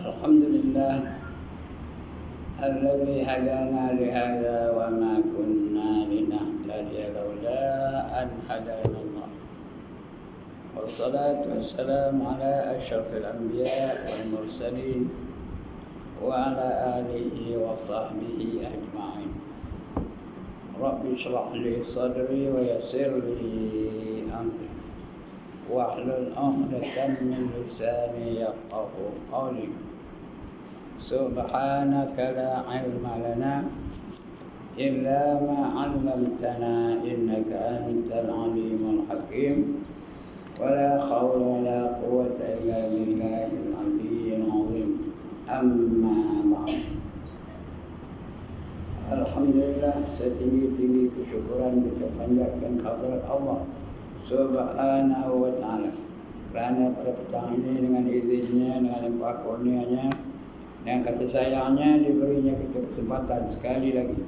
الحمد لله الذي هدانا لهذا وما كنا لنهتدي لولا أن هدانا الله والصلاة والسلام على أشرف الأنبياء والمرسلين وعلى آله وصحبه أجمعين. رب اشرح لي صدري ويسر لي أمري واحلل عقدة من لساني يفقهوا قولي. سبحانك لا علم لنا إلا ما علمتنا إنك أنت العليم الحكيم. ولا حول ولا قوة إلا بالله العلي العظيم. أما بعد. Alhamdulillah, setinggi-tinggi kesyukuran kita panjatkan kehadirat Allah Subhanahu wa ta'ala, kerana pada petang ini dengan izinnya, dengan limpah kurnianya dan kasih sayangnya diberinya kita kesempatan sekali lagi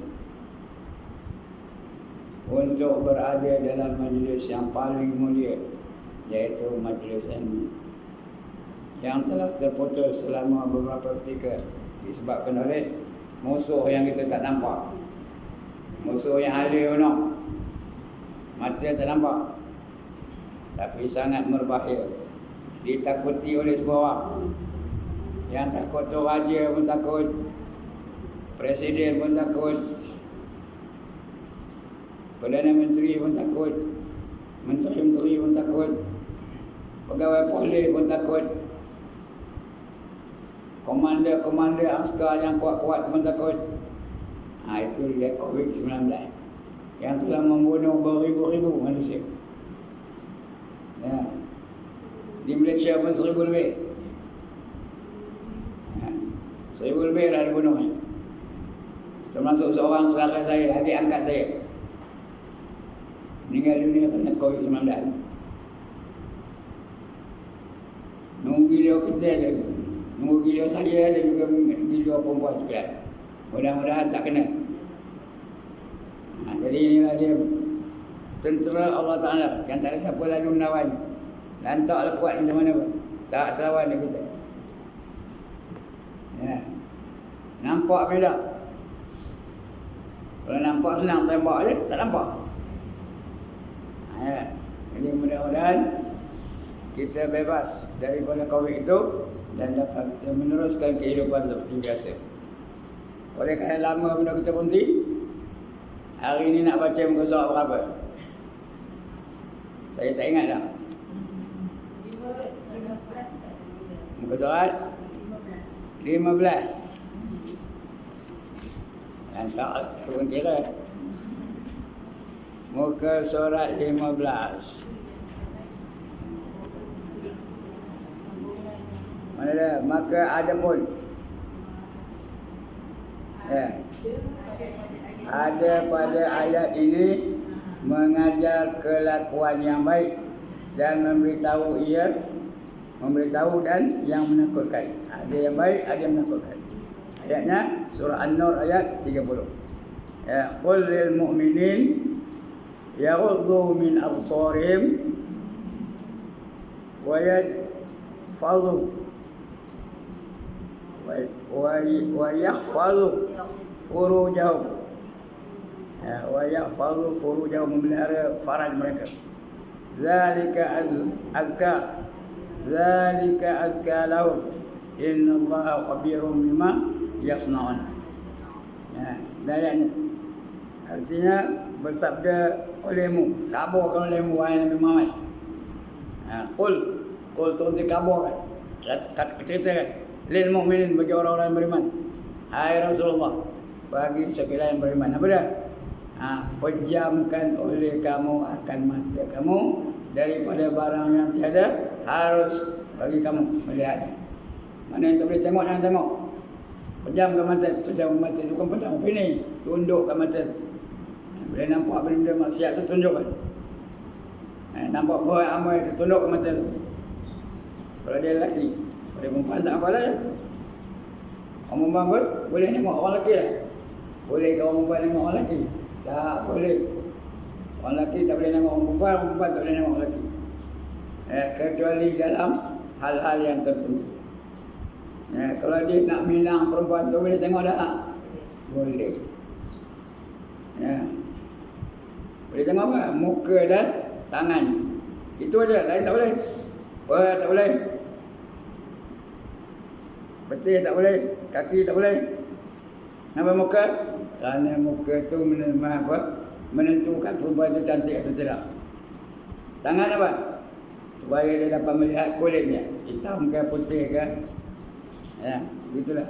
untuk berada dalam majlis yang paling mulia, yaitu majlis ilmu yang telah terputus selama beberapa ketika disebabkan oleh musuh yang kita tak nampak, musuh yang ada benar, mata tak nampak, tapi sangat berbahaya, ditakuti oleh semua orang. Yang takut tu raja pun takut, presiden pun takut, Perdana Menteri pun takut, menteri-menteri pun takut, pegawai polis pun takut, komander askar yang kuat-kuat pun takut. Itu dia COVID-19 yang telah membunuh beribu-ribu manusia. Di Malaysia pun 1,000 lebih. 1,000 lebih dah dibunuhnya. Termasuk seorang saudara saya, adik angkat saya, meninggal dunia kerana COVID-19. Nunggu gila kita je, nunggu gila saya dan juga gila perempuan sekalian. Mudah-mudahan tak kena. Jadi inilah dia tentera Allah Ta'ala yang tak ada siapa lalu menawan. Lantaklah kuat macam mana pun, tak terlawan dia kita. Nampak beda. Kalau nampak senang tembak je, tak nampak. Jadi mudah-mudahan kita bebas daripada COVID itu dan dapat kita meneruskan kehidupan seperti biasa. Oleh kerana lama benda kita berhenti, hari ini nak baca muka surat berapa? Saya tak ingat dah. Muka surat 15. Tak, saya pun kira. Muka surat 15. Mana dia? Maka ada pun ada pada ayat ini mengajar kelakuan yang baik dan memberitahu dan yang menakutkan. Ada yang baik, ada yang menakutkan. Ayatnya surah An-Nur ayat 30. Qul lil mu'minin yaghuddu min absarihim wa yahfazu wa yahfazu furujahum, wa yahfazu furujahum, memelihara faraj mereka. Zalika azka lahum innallaha khabirum bima yasnaun. Ayatnya artinya bersabda olehmu, kabarkan olehmu wahai Nabi Muhammad. Qul tu dikabarkan, ceritakan lil mu'minin, bagi orang-orang beriman. Hai Rasulullah, bagi sekalian beriman. Apa dia? Pejamkan oleh kamu akan mata kamu daripada barang yang tiada harus bagi kamu melihat. Mana yang tak boleh tengok, jangan tengok. Pejamkan mata. Pejamkan mata itu bukan pedang opini, tundukkan mata. Bila nampak benda-benda maksiat tu, tunjukkan. Nampak buat amal itu, tundukkan mata tu. Kalau dia lelaki, kalau perempuan tak apa lah. Orang perempuan pun boleh tengok orang lelaki lah. Boleh ke orang perempuan tengok orang lelaki? Tak boleh. Orang lelaki tak boleh tengok orang perempuan tak boleh tengok orang lelaki. Kecuali dalam hal-hal yang tertentu. Ya, kalau dia nak minang perempuan tu boleh tengok dah? Boleh. Ya. Boleh tengok apa? Muka dan tangan. Itu aja, lain tak boleh. Wah, tak boleh. Betul tak boleh. Kaki tak boleh. Nama muka? Kerana muka tu menentukan perempuan itu cantik atau tidak. Tangan apa? Supaya dia dapat melihat kulitnya, hitam ke putih ke. Ya, begitulah.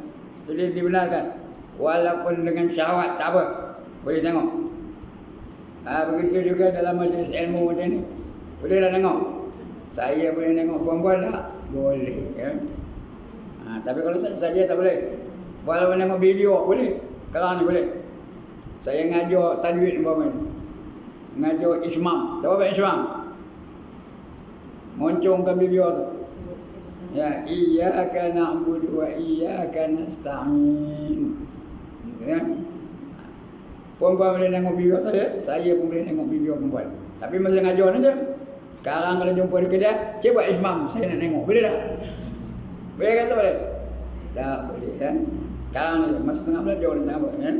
Jadi dibenarkan. Walaupun dengan syahwat tak apa, boleh tengok. Begitu juga dalam majlis ilmu macam ni. Boleh dah tengok. Saya boleh tengok perempuan tak? Boleh. Ya. Tapi kalau saya saja tak boleh. Walaupun tengok video boleh. Kalau ni boleh. Saya ngajar tajwid umpamanya. Ngajar ismam. Tahu apa ismam? Moncongkan video tu. Ya, iyyaka na'budu wa iyyaka nasta'in. Ya. Perempuan boleh tengok video saya pun boleh tengok video perempuan. Tapi masa ngajar aja. Sekarang kalau jumpa di kedai, cuba ismam, saya nak tengok. Boleh tak? Boleh kata boleh? Tak boleh kan? Sekarang ni masa tengah belajar ni tengah buat kan?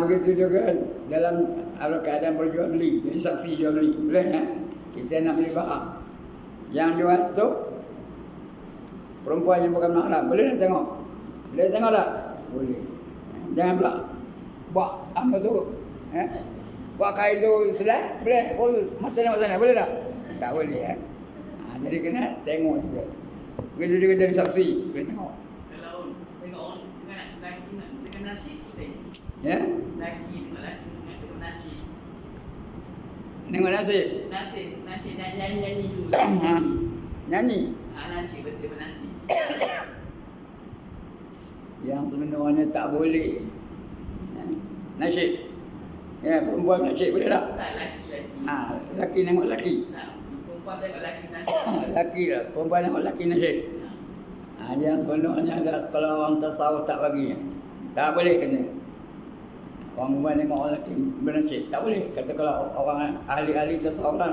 Begitu juga dalam keadaan berjual beli. Jadi saksi jual beli. Boleh kan? Kita nak beli barang. Yang jual tu perempuan yang bukan mahram. Boleh tak tengok? Boleh tengok tak? Boleh. Jangan pula buat apa tu? Buat kain tu selai? Boleh? Mata tengok sana. Boleh tak? Tak boleh ya. Jadi kena tengok juga. Begitu juga dari saksi. Boleh tengok. Kalau tengok orang lelaki nak tengok nasi, boleh? Ya? Lelaki nak tengok nasi. Tengok nasi? Nasi nyanyi dulu. Nyanyi? Nasi, betul nasi. Yang sebenarnya tak boleh. Nasyid. Ya, perempuan nasyid boleh tak? Tak, laki. Laki tengok laki. Perempuan tengok laki nasi. Laki lah, perempuan tengok laki nasyid. Yang sebenarnya kalau orang tasawuf tak baginya. Tak boleh kena. Orang perempuan tengok orang lelaki bernasyid. Tak boleh. Kata kalau orang ahli-ahli tasawuf kan.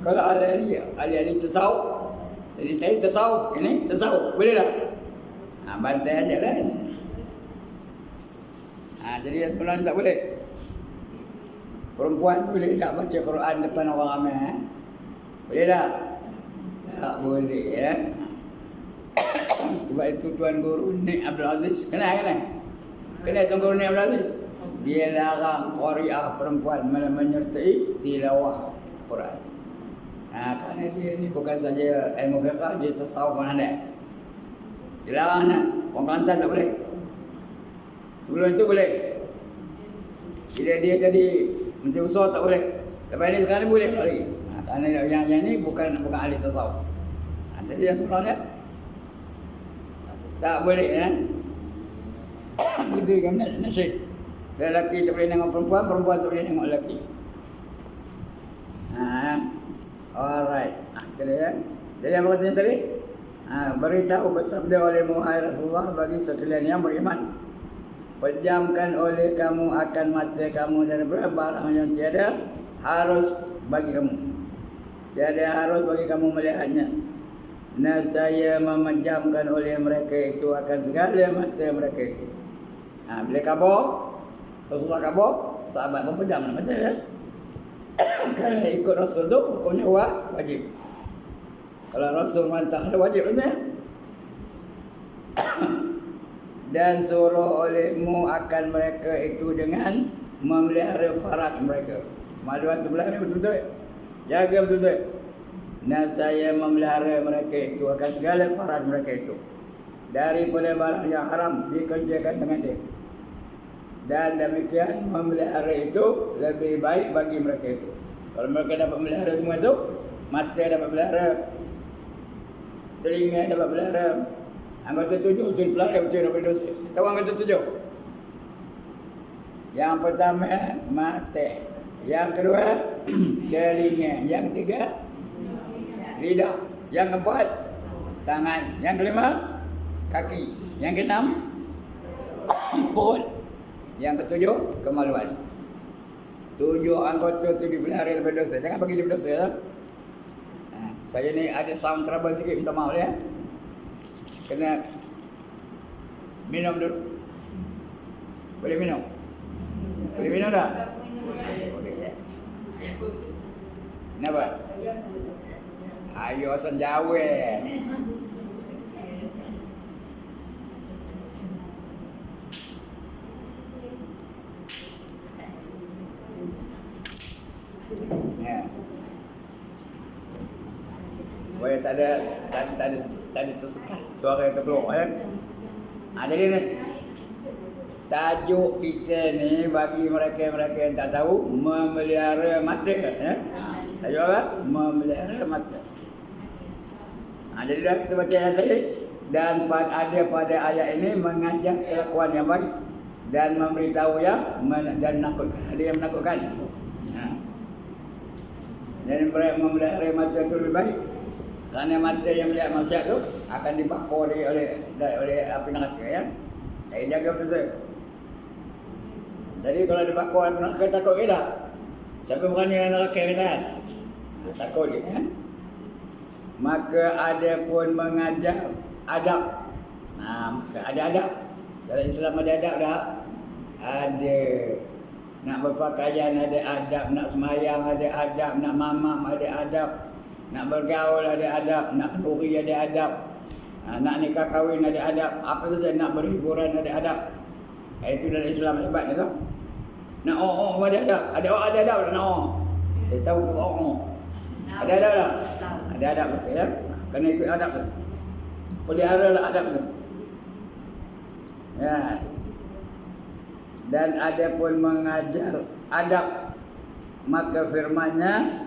Kalau ahli-ahli tasawuf. Jadi tadi tasawuf. Ini tasawuf. Boleh tak? Bantai aja lah. Jadi yang sebenarnya tak boleh. Perempuan boleh tak baca Quran depan orang ramai? Boleh tak? Tak boleh ya. Sebab itu Tuan Guru Nik Abdul Aziz. Kenal Tuan Guru Nik Abdul Aziz? Dia larang qari'ah perempuan menyertai tilawah Quran. Kerana dia ni bukan saja ilmu fiqh, dia tasawuf pun ada. Dia larang nak. Orang Kelantan tak boleh. Sebelum itu boleh. Bila dia jadi menteri besar tak boleh. Lepas ni sekarang ni boleh lagi. Kerana yang ni bukan ahli tasawuf. Jadi yang sebenarnya tak boleh kan? Begitu juga nasyid. Lelaki tak boleh tengok perempuan, perempuan tak boleh tengok lelaki. Alright. Itu dia kan? Jadi apa katanya tadi? Beritahu bersabda olehmu hai Rasulullah bagi sekalian yang beriman. Pejamkan oleh kamu akan mata kamu dari barang yang tiada harus bagi kamu. Tiada harus bagi kamu melihatnya. Nescaya memejamkan oleh mereka itu akan segala mata mereka itu. Bila kabur, Rasulullah kabur, sahabat pun pejam mata ya. Kalau ikut Rasul tu hukumnya wajib. Kalau Rasul mantah wajib betul. Dan suruh olehmu akan mereka itu dengan memelihara farad mereka. Maduan tu pelihara betul-betul. Jaga betul-betul. Nescaya memelihara mereka itu akan segala farad mereka itu. Daripada barang yang haram dikerjakan dengan dia. Dan demikian memelihara itu lebih baik bagi mereka itu. Kalau mereka dapat melihara semua itu, mata dapat melihara, telinga dapat pelihara, anggota 7 itu pelihara betul daripada dosa. Tahu anggota 7? Yang pertama mata, yang kedua telinga, yang ketiga lidah, yang keempat tangan, yang kelima kaki, yang keenam perut, yang ketujuh kemaluan. 7 anggota itu dipelihara daripada dosa. Jangan bagi dia berdosa ya. Saya ni ada sound trouble sikit, minta maaf ya. Kena minum dulu. Boleh minum? Boleh minum tak? Boleh ya. Kenapa? Ayo asan Jawa. Ya. Supaya tak ada tersekat suara yang terkeluar ya. Jadi ni tajuk kita ni bagi mereka-mereka yang tak tahu, memelihara mata ya. Tajuk apa? Memelihara mata. Jadi dah kita baca ayat tadi, dan ada pada ayat ini mengajar kelakuan yang baik dan memberitahu yang dan menakutkan. Ada yang menakutkan. Jadi memelihara mata itu lebih baik. Kerana mata yang melihat maksiat tu akan dibakar oleh api neraka ya. Jadi jaga betul. Jadi kalau dibakar api neraka takut ke tak? Siapa berani dengan neraka kan? Takut dia kan? Maka ada pun mengajar adab. Maka ada adab. Dalam Islam ada adab tak? Ada. Nak berpakaian ada adab, nak semayang ada adab, nak mamam ada adab, nak bergaul ada adab, nak kenduri ada adab, nak nikah kahwin ada adab, apa saja nak berhiburan ada adab. Itu dalam Islam hebat tu. Nak ada adab, ada adab nak dia tahu ke ada adab tak? Ada adab betul ya. Kena ikut adab tu. Peliharalah adab tu. Ya. Dan ada pun mengajar adab, maka firman-Nya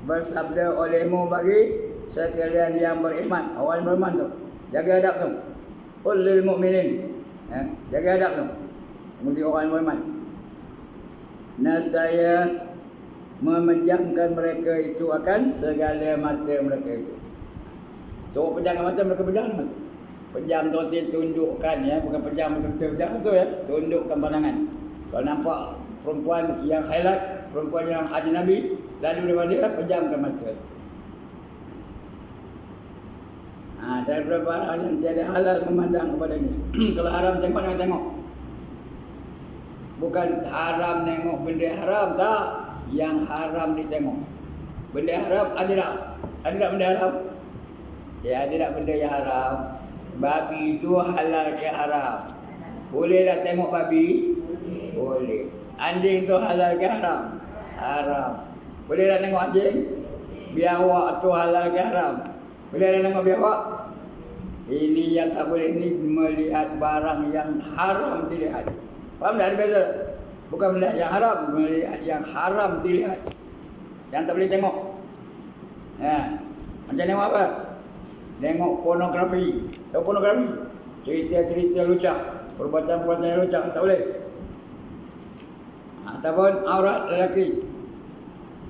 bersabda olehmu bagi sekalian yang beriman. Orang beriman tu jaga adab tu. Qul lil mu'minin ya, jaga adab tu. Kemudian orang beriman, nescaya memejamkan mereka itu akan segala mata mereka itu. So pejamkan mata mereka pejam mata. Pejam tu tundukkan ya, bukan pejam betul-betul pejam tu ya, tundukkan pandangan. Kalau nampak perempuan yang highlight, perempuan yang ajnabi, lalu depan dia pejamkan mata. Daripada barang yang tiada halal memandang kepadanya. Kalau haram tengok jangan tengok. Bukan haram tengok benda haram tak, yang haram ditengok. Benda haram ada tak? Ada tak benda haram? Ya, ada tak benda yang haram? Babi itu halal ke haram? Boleh tak tengok babi? Boleh. Anjing tu halal ke haram? Haram. Boleh tak tengok anjing? Biawak tu halal ke haram? Boleh tak tengok biawak? Ini yang tak boleh ni melihat barang yang haram dilihat. Faham tak ada beza? Bukan melihat yang haram, melihat yang haram dilihat. Yang tak boleh tengok. Macam tengok apa? Tengok pornografi. Tahu pornografi? Cerita-cerita lucah, perbuatan-perbuatan lucah, tak boleh. Ataupun aurat lelaki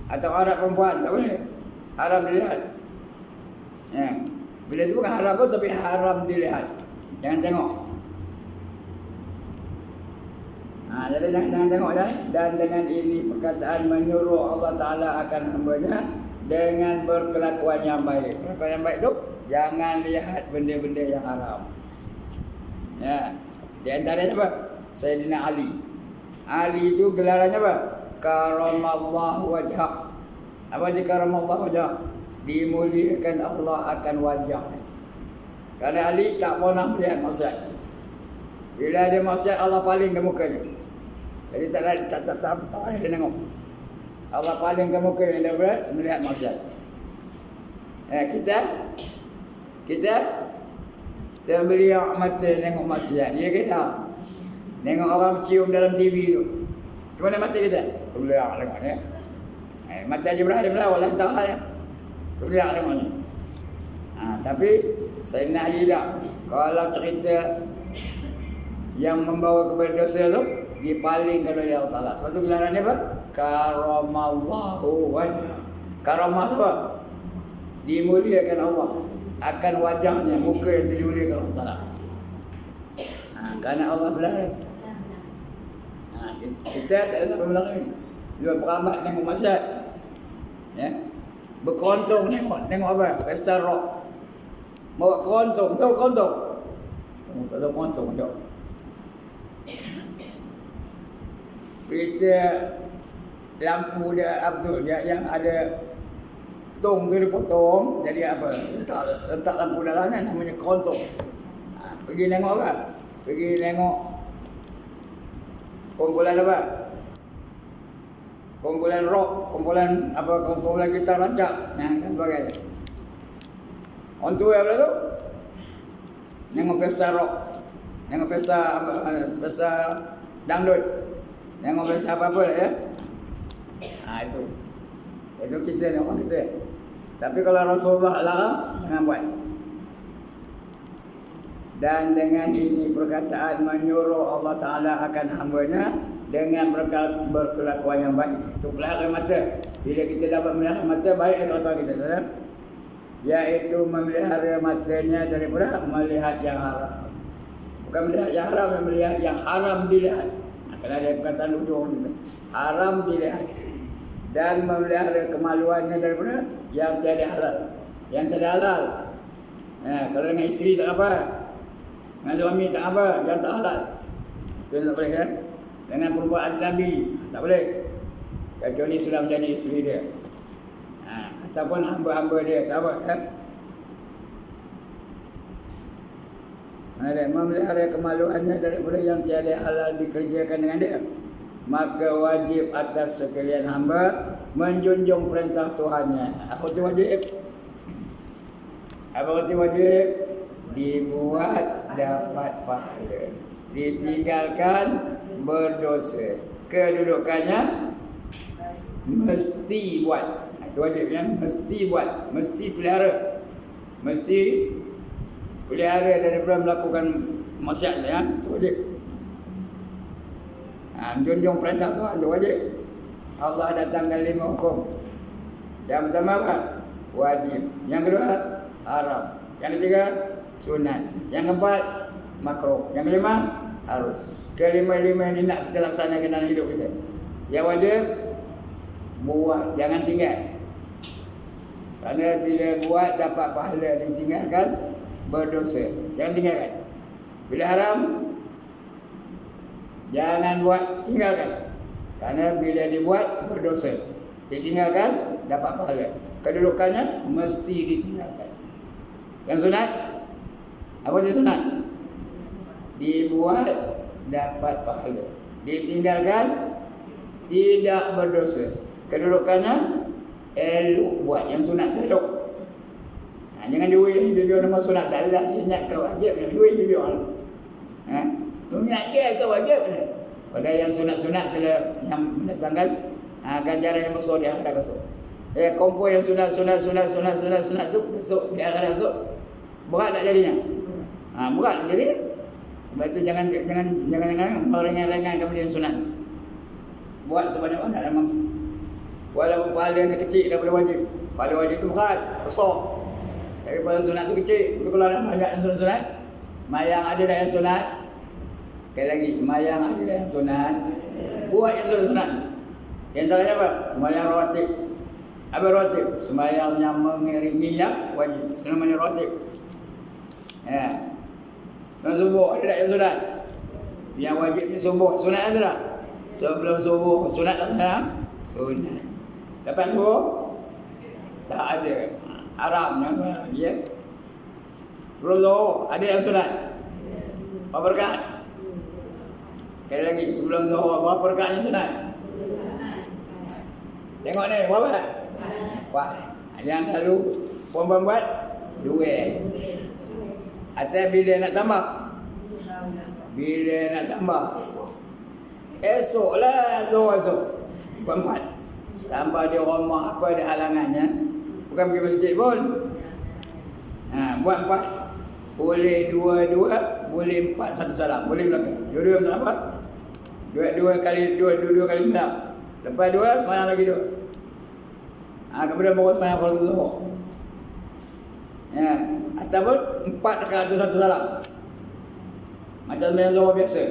atau aurat perempuan, tak boleh. Haram dilihat. Bila itu bukan haram pun, tapi haram dilihat. Jangan tengok. Jadi jangan tengok ya. Dan dengan ini perkataan menyuruh Allah Ta'ala akan hamba-Nya dengan berkelakuan yang baik. Kelakuan yang baik itu jangan lihat benda-benda yang haram. Ya. Di antaranya apa? Sayyidina Ali. Ali itu gelarannya apa? Karamallahu wajhah. Apa dia karamallahu wajhah? Dimuliakan Allah akan wajahnya. Kerana Ali tak pernah melihat maksiat. Bila ada maksiat Allah paling ke mukanya. Jadi tak payah dia tengok. Allah paling ke mukanya daripada melihat maksiat. Kita terbeliak mata tengok maksiat. Ya ke tak? Tengok orang cium dalam TV tu. Macam mana mata kita? Terbeliak tengok ya. Mata Jibril Allah Ta'ala ya. Terbeliak tengok ni. Tapi Sayyidina Ali tak. Kalau cerita yang membawa kepada dosa tu dipalingkan oleh Allah Ta'ala. Sebab tu gelaran dia apa? Karamallahu wajah. Karamah apa? Dimuliakan Allah akan wajahnya, muka yang dimuliakan Allah Ta'ala. Kerana Allah berlarang. Kita tak ada siapa berlarang. Dia berambat tengok maksiat. Ya. Berkerontong tengok apa? Pesta rock. Bawa kerontong, tahu kerontong? Oh, tak tahu kerontong jom. Kita lampu dia Abdul yang ada tong tu dipotong jadi apa? Letak lampu dalam namanya kerontong. Pergi tengok apa? Pergi tengok kumpulan apa? Kumpulan rock, kumpulan apa? Kumpulan gitar rancak dan sebagainya. On tu apa tu? Tengok pesta rock, tengok pesta apa? Pesta dangdut, tengok pesta apa ya? Itu kita tengok kita. Tapi kalau Rasulullah larang, jangan buat. Dan dengan ini perkataan menyuruh Allah Ta'ala akan hamba-Nya dengan berkelakuan yang baik. Itu pelihara mata. Bila kita dapat melihara mata, baiklah kelakuan kita, saudara. Yaitu memelihara matanya daripada melihat yang haram. Bukan melihat yang haram, melihat yang haram dilihat. Kalau ada perkataan ujung, haram dilihat. Dan memelihara kemaluannya daripada yang tiada halal. Yang tiada halal. Kalau dengan isteri tak apa, dengan suami tak apa, yang tak halal. Itu tak boleh kan? Dengan perempuan ajnabi tak boleh. Kecuali sudah menjadi isteri dia. Ataupun hamba-hamba dia tak apa kan? Memelihara kemaluannya daripada yang tiada halal dikerjakan dengan dia. Maka wajib atas sekalian hamba menjunjung perintah Tuhannya. Apa itu wajib? Apa itu wajib? Dibuat dapat pahala, ditinggalkan berdosa. Kedudukannya mesti buat. Itu wajib yang mesti buat, mesti pelihara. Mesti pelihara daripada melakukan maksiat ya. Itu wajib. Junjung perintah Tuhan itu wajib. Allah datangkan 5 hukum. Yang pertama apa? Wajib. Yang kedua haram. Yang ketiga sunat. Yang keempat makruh. Yang kelima harus. Kelima-lima ini nak kita laksanakan dalam hidup kita. Yang wajib buat, jangan tinggal. Kerana bila buat dapat pahala, ditinggalkan berdosa. Jangan tinggalkan. Bila haram, jangan buat, tinggalkan. Kerana bila dibuat berdosa, ditinggalkan dapat pahala. Kedudukannya mesti ditinggalkan. Yang sunat, apa itu sunat? Dibuat dapat pahala, ditinggalkan tidak berdosa. Kedudukannya elok buat. Yang sunat tu elok. Jangan duit jujur nama sunat. Tak lah ingat kau wajib ni. Duit jujur. Ingat ke kau wajib ni. Pada yang sunat-sunat tu yang mendatangkan ganjaran yang besar di akhirat besok. Kompor yang sunat tu besok di akhirat besok. Berat tak jadinya? Berat tak jadi. Sebab itu jangan meringan-ringan kemudian sunat. Buat sebanyak-banyak memang. Walaupun pahalanya kecil daripada wajib. Pahala wajib itu berat, besar. Tapi pahala sunat itu kecil. Tapi kalau ada banyak yang sunat, semayang ada dah yang sunat. Sekali lagi, semayang ada dah yang sunat. Buat yang sunat. Yang antaranya apa? Semayang rawatib. Apa rawatib? Semayang yang mengiringi yang wajib. Itu namanya rawatib. Dan subuh ada tak yang sunat? Yang wajibnya subuh. Sunat ada tak? Sebelum subuh sunat tak sayang? Sunat. Lepas subuh? Tak ada. Haram yang sunat lagi ya. Sebelum zuhur ada yang sunat? Berapa rakaat? Sekali lagi sebelum zuhur berapa rakaat yang sunat? Tengok ni berapa? Wah, yang selalu perempuan buat 2. Atau bila nak tambah? Bila nak tambah? Esoklah zuhur esok. Buat 4. Tambah di rumah apa ada halangannya. Bukan pergi masjid pun. Buat 4. Boleh 2, boleh 4 satu salam. Boleh belakang. Dua-dua tak apa? Dua kali malam. Lepas 2, semayang lagi 2. Kemudian baru semayang fardu zuhur. Ataupun 4 rakaat satu salam. Macam semayang zuhur biasa.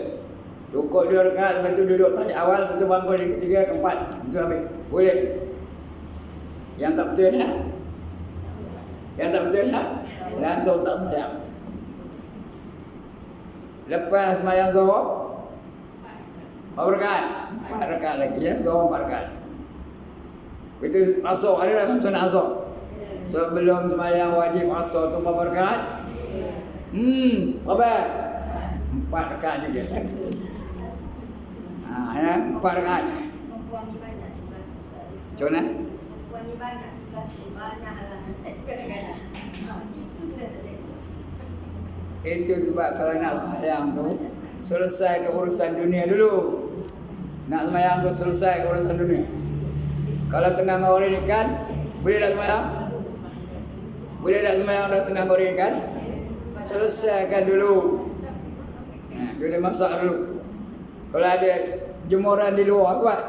Cukup 2 rakaat, lepas tu duduk tahiyat awal, lepas tu bangun yang ketiga, keempat. Itu habis. Boleh. Yang tak betulnya? Yang tak betulnya? Langsung tak sembahyang. Lepas sembahyang Zuhur, berapa rakaat? 4 rakaat lagi ya, Zuhur 4 rakaat. Begitu asar ada dalam sunat asar. Sebelum sembahyang wajib asar tu berapa rakaat? Berapa? 4 rakaat juga. Ya, 4 rakaat. Perempuan ni banyak tugas Ustaz. Macam mana? Perempuan ni banyak tugas, banyak halangan. Kadang-kadang. Situ dia tak cakap. Itu sebab kalau nak sembahyang tu selesai ke urusan dunia dulu. Nak sembahyang tu selesai ke urusan dunia. Kalau tengah ngorek ikan, boleh tak sembahyang? Boleh tak sembahyang dah tengah ngorek ikan? Selesaikan dulu. Dia masak dulu. Kalau ada jemuran di luar buat.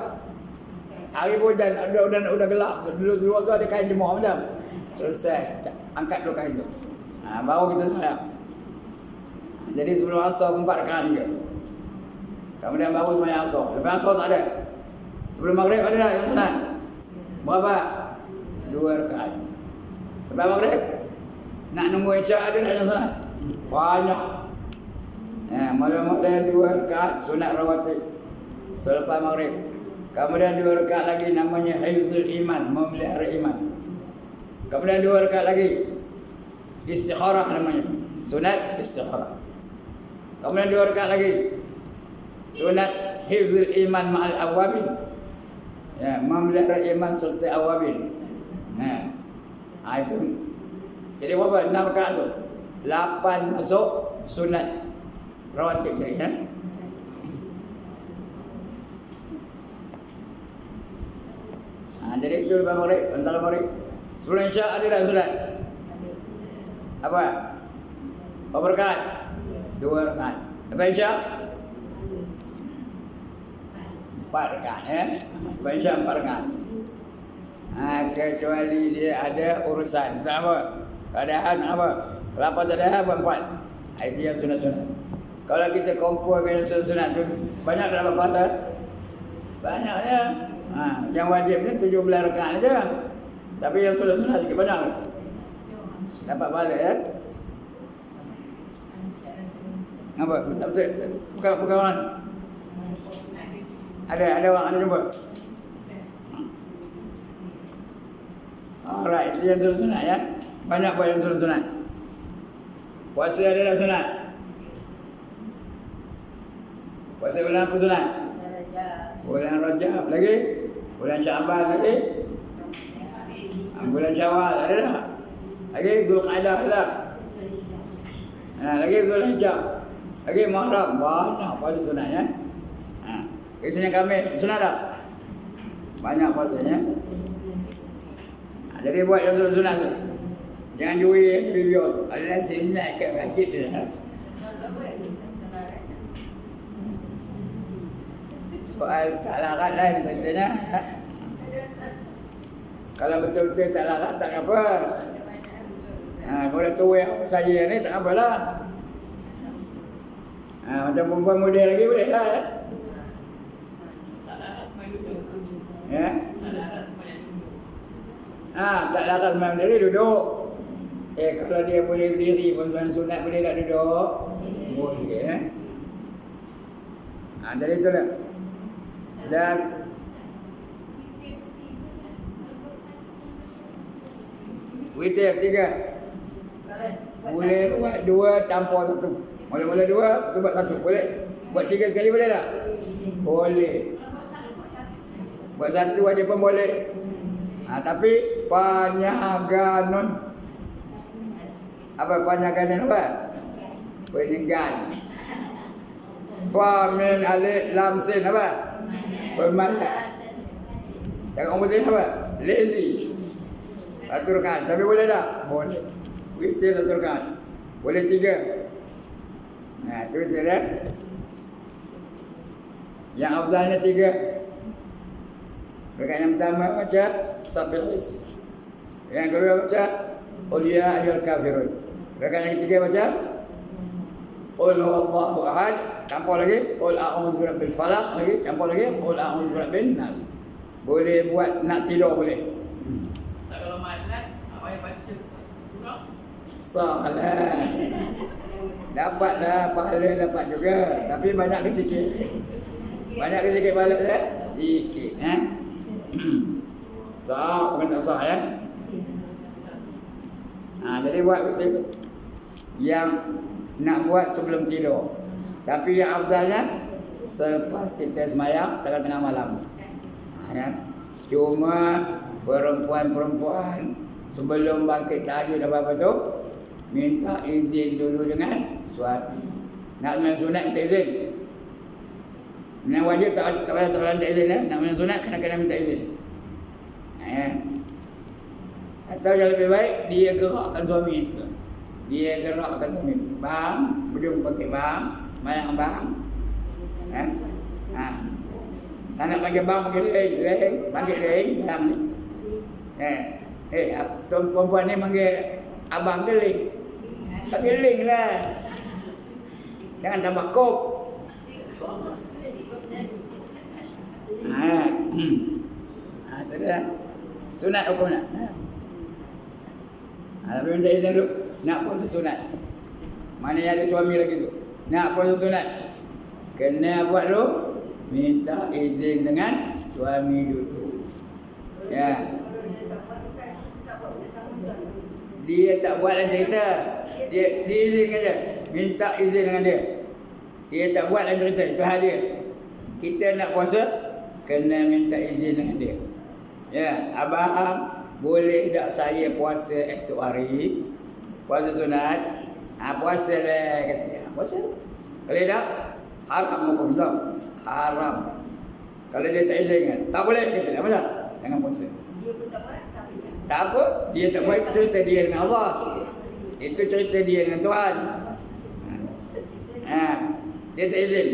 Hari hujan udah gelap. Dulu luar tu ada kain jemur macam. Selesai. Angkat dulu kain tu. Baru kita sembahyang. Jadi sebelum asar 4 rakaat juga. Kemudian baru sembahyang asar. Lepas asar tak ada. Sebelum maghrib ada tak yang sunat? Berapa? 2 rakaat. Lepas maghrib nak nunggu isyak ada tak yang sunat? Banyak. Malam-malam 2 rakaat sunat rawatib selepas maghrib. Kemudian 2 rakaat lagi namanya hifzul iman, memelihara iman. Kemudian 2 rakaat lagi istikharah namanya, sunat istikharah. Kemudian 2 rakaat lagi sunat hifzul iman ma'al awabin, memelihara iman serta awabin. Itu. Jadi berapa? 6 rakaat tu. 8 masuk sunat rawatib tadi ya. Jadi itu lepas maghrib, antara maghrib. Sebelum isyak ada tak sunat? Apa? Berapa rakaat? 2 rakaat. Lepas isyak 4 rakaat ya. Lepas isyak 4 rakaat. Kecuali dia ada urusan. Tak apa. Keadaan apa? Kelapa tak ada apa 4. Itu yang sunat-sunat. Kalau kita kumpulkan yang sunat tu banyak tak dapat pahala? Banyak ya. Yang wajib ni 17 rakaat aja. Tapi yang sunat-sunat sikit banyak. Dapat pahala ya. Apa? Betul-betul bukan orang. Ada orang ada jumpa. Alright, itu yang sunat ya. Banyak buat yang sunat. Puasa ada tak sunat? Puasa bulan apa sunat? Bulan Rajab lagi? Bulan Syaban lagi? Bulan Syawal ada tak? Lagi Zulqa'dah ada? Lagi Zulhijjah. Lagi Muharram. Banyak puasa sunatnya. Isnin Khamis sunat tak? Banyak puasanya. Jadi buat yang sunat tu. Jangan jual video. Allah sunat kat masjid dia. Soal tak larat lah ni contohnya. Kalau betul-betul tak larat tak apa. Kalau tua saya ni tak apalah. Macam perempuan muda lagi boleh lah ya. Tak larat sembahyang duduk. Ya? Tak larat sembahyang duduk. Tak larat sembahyang berdiri duduk. Kalau dia boleh berdiri pun sunat boleh tak duduk? Boleh. Dari itulah. Dan witir 3. Boleh buat 2 campur 1. Mula-mula 2, buat 1. Boleh? Buat 3 sekali boleh tak? Boleh. Buat 1 aja pun boleh. Tapi panyaganun. Apa panyaganun apa? Penyegan. Fa min alif lam sin apa? Pemalas. Jangan orang putih apa? Lazy. Aturkan. Tapi boleh tak? Boleh. Witir aturkan. Boleh 3. Itu witir ya. Yang afdalnya 3. Rakaat yang pertama baca Sabihis. Yang kedua baca Qul ya ayyuhal kafirun. Rakaat yang ketiga baca Qul huwallahu ahad. Campur lagi Qul a'udzu birabbil falaq lagi, campur lagi Qul a'udzu birabbin nas. Boleh buat nak tidur boleh. Tak kalau malas, awak yang baca surah. Salah. Dapatlah pahala dapat juga, tapi banyak ke sikit. Banyak ke sikit pahala dah? Sikit, Sah, bukan tak sah ya. Jadi buat betul yang nak buat sebelum tidur. Tapi yang afdalnya selepas kita semayang tengah-tengah malam. Ya. Cuma perempuan-perempuan sebelum bangkit tahajud apa-apa tu minta izin dulu dengan suami. Nak main sunat minta izin. Yang wajib tak payah minta izin. Nak main sunat kena minta izin. Atau yang lebih baik dia gerakkan suami itu. Dia gerakkan suami. Bang, belum pakai bang, mayang bang. Tak nak panggil bang, panggil leng, bang. Tuan perempuan ni panggil abang ke leng? Panggil leng lah. Jangan tambah kop. Itu dah. Sunat hukumnya. Tapi minta izin dulu. Nak puasa sunat. Mana yang ada suami lagi tu? Nak puasa sunat. Kena buat dulu. Minta izin dengan suami dulu. Ya. Dia tak buat dalam cerita. Dia izinkan je. Minta izin dengan dia. Dia tak buat dalam cerita. Itu hal dia. Kita nak puasa, kena minta izin dengan dia. Ya, abang, boleh tak saya puasa esok hari? Puasa sunat? Puasa lah, kata dia. Puasa. Kalau tak, haram hukum tu. Haram. Kalau dia tak izinkan, tak boleh, kata dia. Apa tak? Jangan puasa. Dia pun tak buat, tapi tak apa, dia tak buat, itu cerita dia dengan Allah. Itu cerita dia dengan Tuhan. Dia tak izin.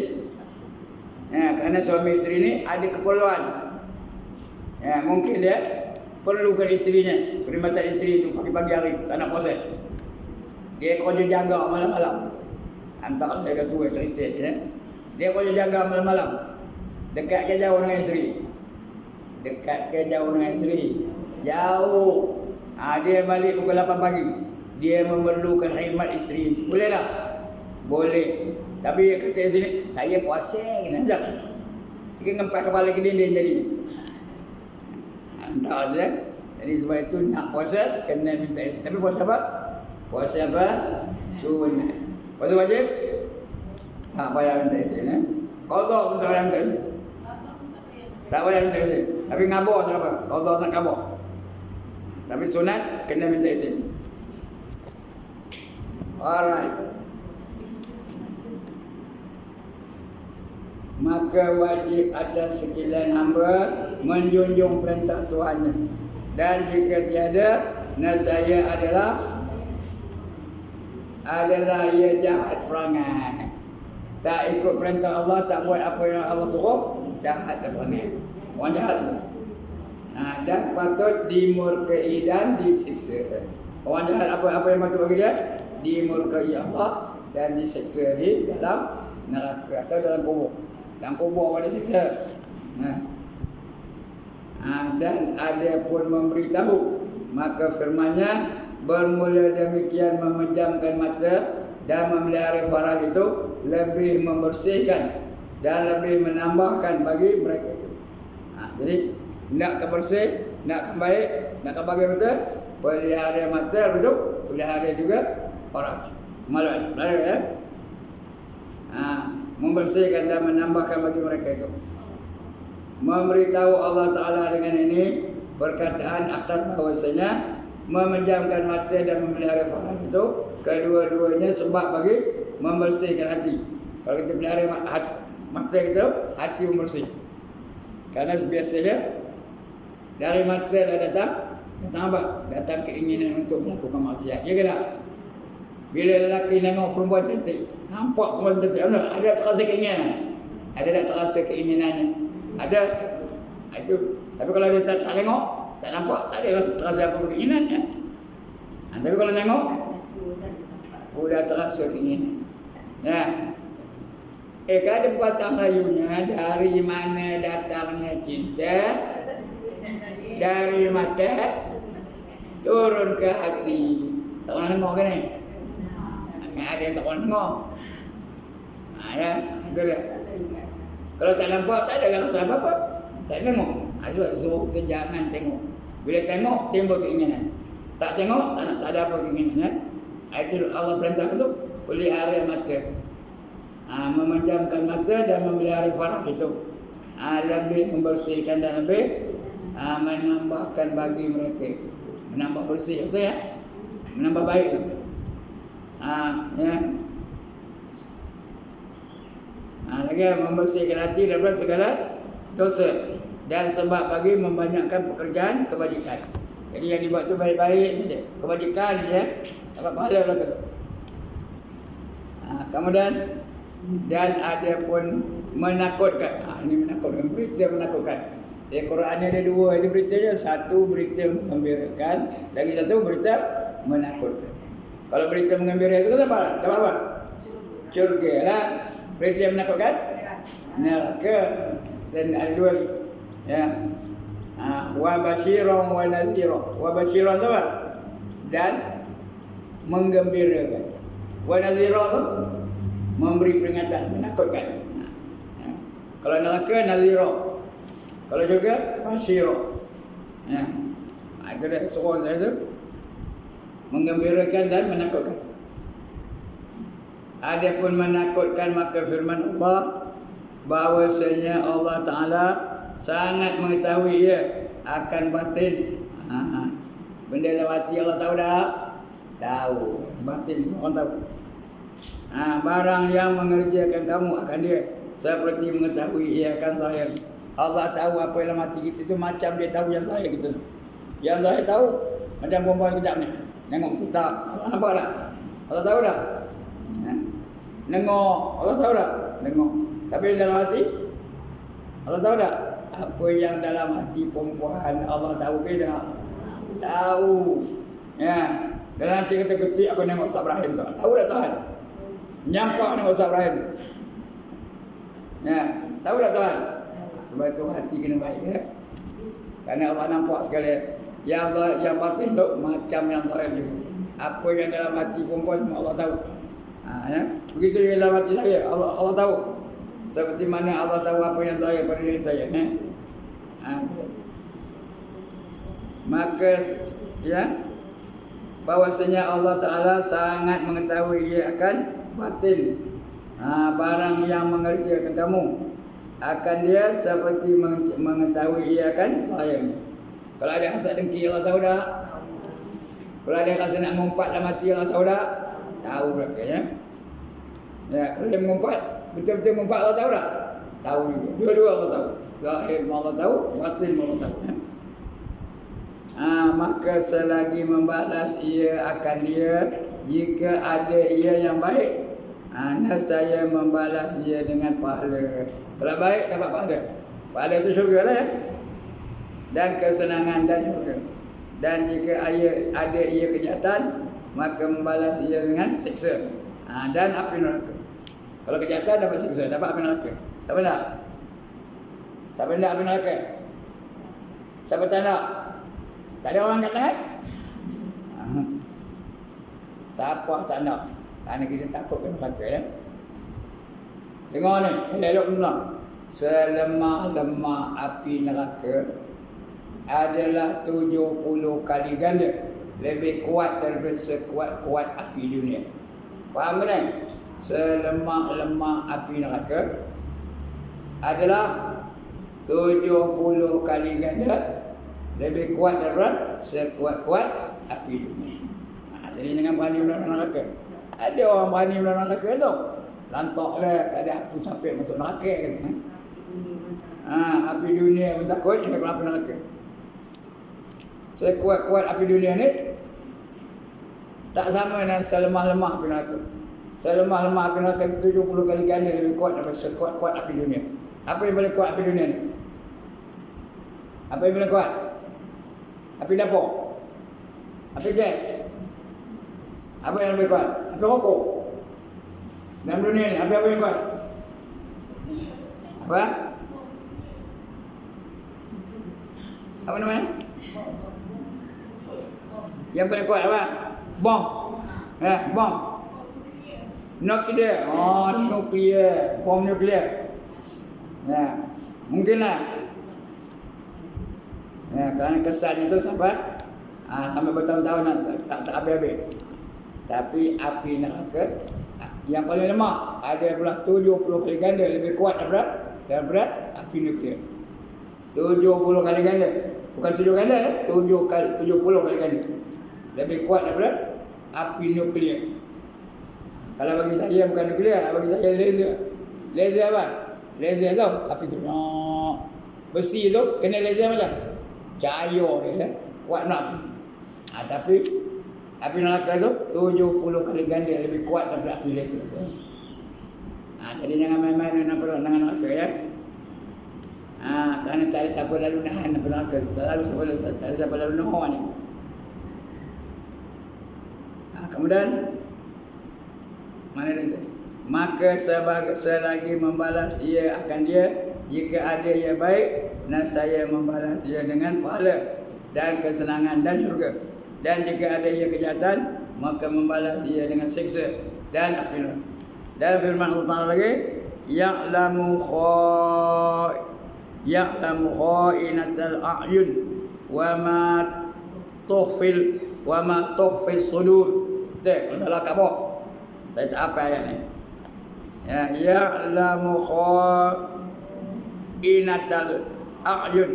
Kerana suami isteri ni ada keperluan. Mungkin dia perlukan isterinya, perkhidmatan isteri itu pagi-pagi hari, tak nak puasa. Dia kerja jaga malam-malam. Entah saya dah tua cerita ya. Dia kerja jaga malam-malam. Dekat ke jauh dengan isteri? Dekat ke jauh dengan isteri? Jauh. Dia balik pukul 8 pagi. Dia memerlukan khidmat isteri. Boleh tak? Boleh. Tapi kata sini, saya puasa kena sekejap. Dia ngempas kepala ke dinding jadinya. Entah dia. Jadi sebab itu nak puasa kena minta izin. Tapi puasa apa? Puasa apa? Sunat. Puasa wajib? Tak payah minta izin. Qadha pun tak payah minta izin. Tak payah minta izin. Tapi ngabur tak apa? Qadha nak ngabur. Tapi sunat kena minta izin. Alright. Maka wajib atas sekalian hamba menjunjung perintah Tuhannya. Dan jika tiada, nescaya adalah ia jahat perangai. Tak ikut perintah Allah, tak buat apa yang Allah suruh, jahat perangai. Orang jahat. Dan patut dimurkai dan disiksa. Orang jahat apa yang patut bagi dia? Dimurkai Allah dan disiksa di dalam neraka atau dalam kubur. Dalam kubur pada siksa. Dan ada pun memberitahu, maka firman-Nya, bermula demikian memejamkan mata dan memelihara faraj itu lebih membersihkan dan lebih menambahkan bagi mereka itu. Jadi nak kebersih, nak baik, nak bagi betul, pelihara mata betul, pelihara juga faraj. Malam, ya. Membersihkan dan menambahkan bagi mereka itu. Memberitahu Allah Ta'ala dengan ini perkataan atas bahawasanya memejamkan mata dan memelihara faraj itu kedua-duanya sebab bagi membersihkan hati. Kalau kita pelihara mata itu, hati membersih. Karena biasanya dari mata dah datang apa? Datang keinginan untuk melakukan maksiat. Ya ke tak? Bila lelaki tengok perempuan cantik, nampak perempuan cantik, ada terasa keinginan. Ada tak terasa keinginannya? Ada. Itu. Tapi kalau dia tak tengok, tak nampak, tak ada terasa apa keinginannya. Tapi kalau tengok, sudah terasa keinginan. Ya. Kan ada pepatah Melayunya, dari mana datangnya cinta? Dari mata turun ke hati. Tak pernah dengar ke ni? Ada yang tak pernah dengar. Ya, itu dia. Kalau tak nampak, tak ada rasa apa-apa. Tak tengok. Sebab suruh kita jangan tengok. Bila tengok, timbul keinginan. Tak tengok, tak ada apa keinginan. Itu Allah perintah itu, pelihara mata. Memejamkan mata dan memelihara farah itu. Lebih membersihkan dan lebih menambahkan bagi mereka. Menambah bersih itu ya. Menambah baik itu. Ya. Lagi membersihkan hati daripada segala dosa dan sebab bagi membanyakkan pekerjaan kebajikan. Jadi yang dibuat tu baik-baik saja. Kebajikan saja. Dapat pahala lah tu. Kemudian dan ada pun menakutkan. Ini menakutkan, berita menakutkan. Quran ni ada dua itu beritanya. Satu berita menggembirakan, lagi satu berita menakutkan. Kalau berita menggembirakan itu dapat apa? Syurga lah. Berita yang menakutkan neraka. Dan ada dua ya. Wa basyiran wa nadhira. Wa basyiran tu apa? Dan menggembirakan. Wa nadhira tu memberi peringatan, menakutkan. Kalau neraka nadhira. Kalau juga basyira. Ya. Itu dah suruh saya tu menggembirakan dan menakutkan. Adapun menakutkan maka firman Allah bahwasanya Allah Taala sangat mengetahui ia akan batin. Benda dalam hati Allah tahu dah? Tahu. Batin orang tahu. Barang yang mengerjakan kamu akan dia seperti mengetahui ia akan zahir. Allah tahu apa dalam hati kita tu macam dia tahu yang zahir kita tu. Yang zahir tahu macam perempuan kejap ni. Tengok tetap. Allah nampak tak? Allah tahu dah. Tengok. Allah tahu dah. Tengok. Tapi dalam hati Allah tahu tak? Apa yang dalam hati perempuan Allah tahu ke dah? Tahu. Ya. Dalam hati kata ketik aku tengok Ustaz Ibrahim tu. Tahu tak Tuhan? Nyampak tengok Ustaz Ibrahim. Ya. Tahu tak Tuhan? Sebab itu hati kena baik ya. Kerana Allah nampak sekali. Yang batin tu macam yang zahir juga. Apa yang dalam hati perempuan semua Allah tahu. Ya. Begitu juga dalam hati saya Allah tahu. Seperti mana Allah tahu apa yang zahir pada diri saya. Maka ya bahwasanya Allah Taala sangat mengetahui ia akan batin. Barang yang mengerjakan kamu akan dia seperti mengetahui ia akan zahir. Kalau ada hasad dengki Allah tahu dah. Kalau ada rasa nak mengumpat dalam hati Allah tahu dah. Tahu belaka ya. Ya, kalau dia mengumpat, betul-betul mengumpat Allah tahu dah. Tahu juga. Dua-dua Allah tahu. Zahir Allah tahu, batin Allah tahu ya. Maka selagi membalas ia akan dia jika ada ia yang baik. Nescaya membalas ia dengan pahala. Kalau baik dapat pahala. Pahala itu syurga lah ya. Dan kesenangan dan syurga. Dan jika ada ia kejahatan, maka membalas ia dengan siksa. Dan api neraka. Kalau kejahatan dapat siksa, dapat api neraka. Siapa nak? Siapa nak api neraka? Siapa tak nak? Tak ada orang kat tangan? Siapa tak nak? Kerana kita takut ke neraka ya. Dengar ni, elok benar. Selemah-lemah api neraka adalah 70 kali ganda lebih kuat daripada sekuat-kuat api dunia. Faham ke ni? Selemah-lemah api neraka adalah 70 kali ganda lebih kuat daripada sekuat-kuat api dunia. Jadi dengan berani melawan neraka. Ada orang berani melawan neraka tu. Lantaklah tak ada aku sampai masuk neraka kan. Api dunia pun takut dia api neraka. Sekuat-kuat api dunia ni tak sama dengan selemah-lemah api neraka. Selemah-lemah api neraka itu 70 kali ganda lebih kuat daripada sekuat-kuat api dunia. Apa yang paling kuat api dunia ni? Apa yang paling kuat? Api dapur? Api gas? Apa yang lebih kuat? Api rokok? Dalam dunia ni, apa yang kuat? Apa? Apa namanya? Yang paling kuat apa? Bom. Bom. Nuklear. Oh, nuklear. Bom nuklear. Mungkinlah. Kerana kesannya itu sampai bertahun-tahun tak habis-habis. Tapi api neraka yang paling lemah ada pula 70 kali ganda lebih kuat daripada api nuklear. 70 kali ganda. Bukan 7 ganda, 70 kali ganda. Lebih kuat daripada api nuklear. Kalau bagi saya bukan nuklear, bagi saya laser. Laser apa? Laser tu api tu. Besi tu kena laser macam cahaya dia, kuat nak api. Tapi api neraka tu 70 kali ganda lebih kuat daripada api laser. Jadi jangan main-main dengan neraka ya. Kerana tak ada siapa lalu nahan neraka. Tak ada siapa lalu nahan. Kemudian mana lagi tadi? Maka selagi membalas ia akan dia, jika ada ia baik, saya membalas ia dengan pahala dan kesenangan dan syurga. Dan jika ada ia kejahatan, maka membalas ia dengan siksa dan api neraka. Dan firman Allah Ta'ala lagi, ya'lamu kha'inatal a'yun wa ma tukhfil sudur. Masalah kabur. Saya tak apa ayat ni. Ya'lamu kha'inatal a'yun.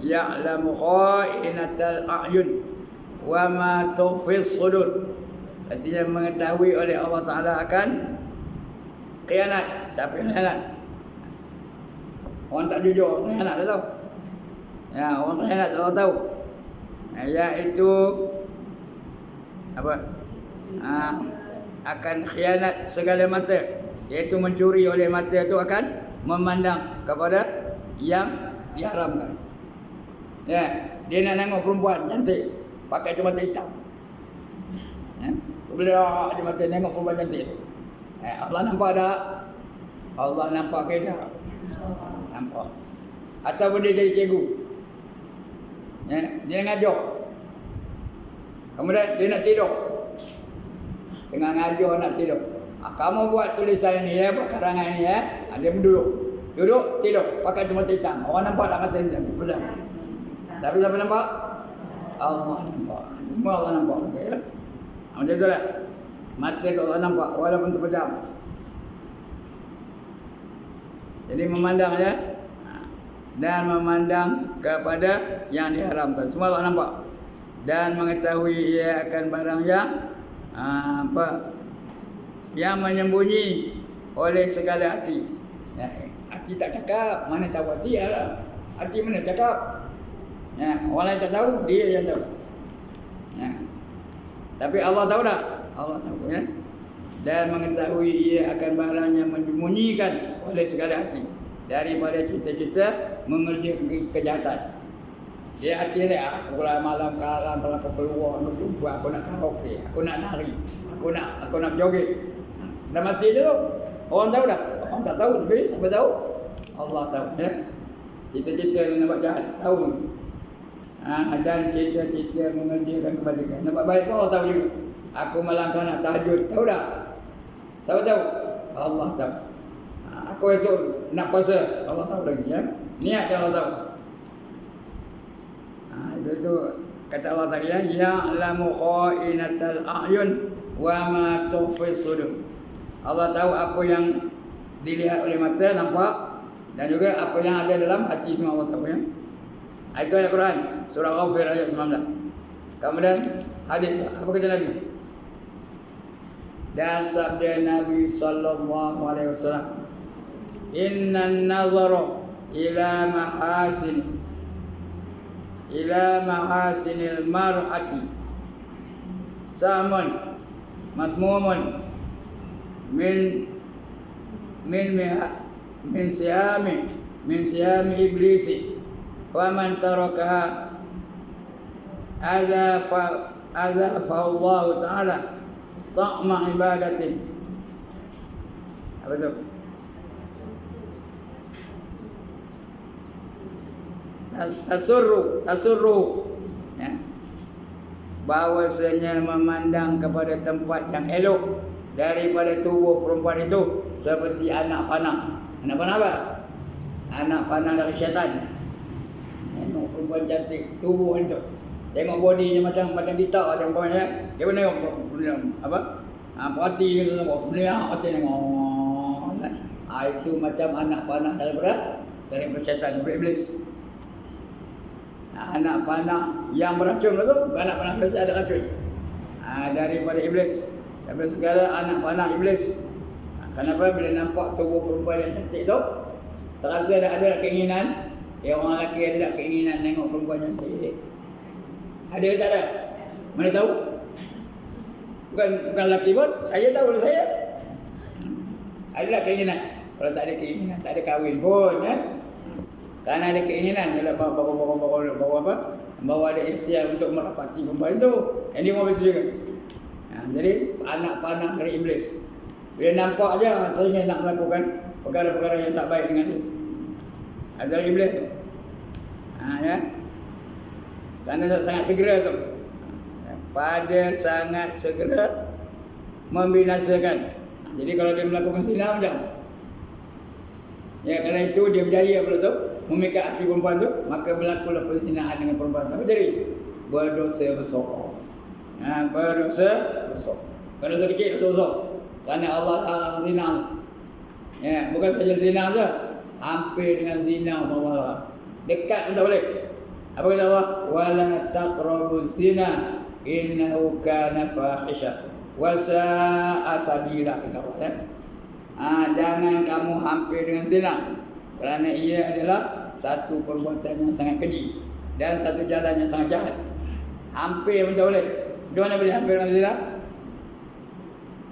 Ya'lamu kha'inatal a'yun wa ma tukhfil sudur. Artinya mengetahui oleh Allah Ta'ala akan khianat. Siapa yang khianat? Orang tak jujur, orang khianat dah tahu. Orang khianat Allah tahu. Iaitu apa? Akan khianat segala mata, iaitu mencuri oleh mata itu akan memandang kepada yang diharamkan. Dia nak tengok perempuan cantik pakai kacamata hitam. Bila dia mata tengok perempuan cantik tu. Allah nampak tak? Allah nampak ke tak? Nampak. Ataupun dia jadi cikgu. Dia ngajar. Kemudian dia nak tidur. Tengah ngajar nak tidur. Kamu buat tulisan ni ya, buat karangan ni ya. Dia duduk. Duduk, tidur. Pakai kacamata hitam. Orang nampak tak mata dia? Pedang. Tapi siapa nampak? Allah nampak. Semua Allah nampak. Okay, ya? Macam tu lah. Mata ke Allah nampak walaupun terpejam. Jadi memandang ya. Dan memandang kepada yang diharamkan. Semua Allah nampak. Dan mengetahui ia akan barang yang yang menyembunyi oleh segala hati. Hati tak cakap, mana tahu hati lah. Hati mana cakap. Orang lain tak tahu, dia yang tahu. Tapi Allah tahu tak? Allah tahu ya. Dan mengetahui ia akan barang yang menyembunyikan oleh segala hati daripada cita-cita mengerjakan kejahatan. Dia hati dia, aku lah malam karam, kalau aku keluar, aku jumpa, aku nak karaoke, aku nak nari, aku nak joget. Dah mati dia tu. Orang tahu tak? Orang tak tahu, tapi siapa tahu? Allah tahu ya. Cita-cita dia nak buat jahat, tahu. Dan cita-cita mengerjakan kebajikan. Nampak baik pun Allah tahu juga. Aku melangkah nak tahajud, tahu tak? Siapa tahu? Allah tahu. Aku esok nak puasa, Allah tahu lagi ya. Niat dia Allah tahu. Itu kata Allah tadi ya, ya'lamu kha'inatal a'yun wa ma tukhfis sudur. Allah tahu apa yang dilihat oleh mata, nampak, dan juga apa yang ada dalam hati, semua Allah tahu ya. Itu ayat Quran, surah Ghafir ayat 19. Kemudian hadis, apa kata Nabi? Dan sabda Nabi sallallahu alaihi wasallam, innan nazara ila mahasinil mar'ati samun masmumun min siyami iblisi wa man tarakaha adza fa Allah Ta'ala ta'ma ibadatin. Apa tu? tasurru ya. bahwasanya memandang kepada tempat yang elok daripada tubuh perempuan itu seperti anak panah. Anak panah apa? Anak panah dari syaitan. Tengok perempuan cantik tubuh itu. Tengok bodinya macam gitar macam kau ya. Dia pun tengok apa? Parti gitu tengok. Parti tengok. Itu macam anak panah daripada syaitan, daripada iblis. Anak panah yang beracun tu, bukan anak panah biasa ada racun. Daripada iblis. Daripada segala anak panah iblis. Kenapa bila nampak tubuh perempuan yang cantik tu, terasa ada keinginan. Orang lelaki ada keinginan tengok perempuan cantik. Ada ke tak ada? Mana tahu? Bukan lelaki pun, saya tahu lah saya. Adalah keinginan. Kalau tak ada keinginan, tak ada kahwin pun ya. Kerana ada keinginan, dia bawa apa? Bawa ada ikhtiar untuk merapati perempuan itu. Yang dia mau betul juga. Jadi anak panah dari iblis. Bila nampak je, teringin nak melakukan perkara-perkara yang tak baik dengan dia. Dari iblis. Ya. Kerana sangat segera tu. Pada sangat segera membinasakan. Jadi kalau dia melakukan zina macam. Ya, kerana itu dia berjaya pula tu memikat hati perempuan tu, maka berlakulah perzinaan dengan perempuan. Apa jadi? Berdosa besar. Berdosa besar. Bukan dosa kecil, dosa besar. Kerana Allah larang zina. Ya, bukan saja zina saja. Hampir dengan zina pun Allah larang. Dekat pun tak boleh. Apa kata Allah? Wala taqrabuz zina innahu kana fahisha wa sa'a sabila, kata Allah ya. Jangan kamu hampir dengan zina, kerana ia adalah satu perbuatan yang sangat keji dan satu jalan yang sangat jahat. Hampir pun tak boleh. Macam mana boleh hampir dengan zina?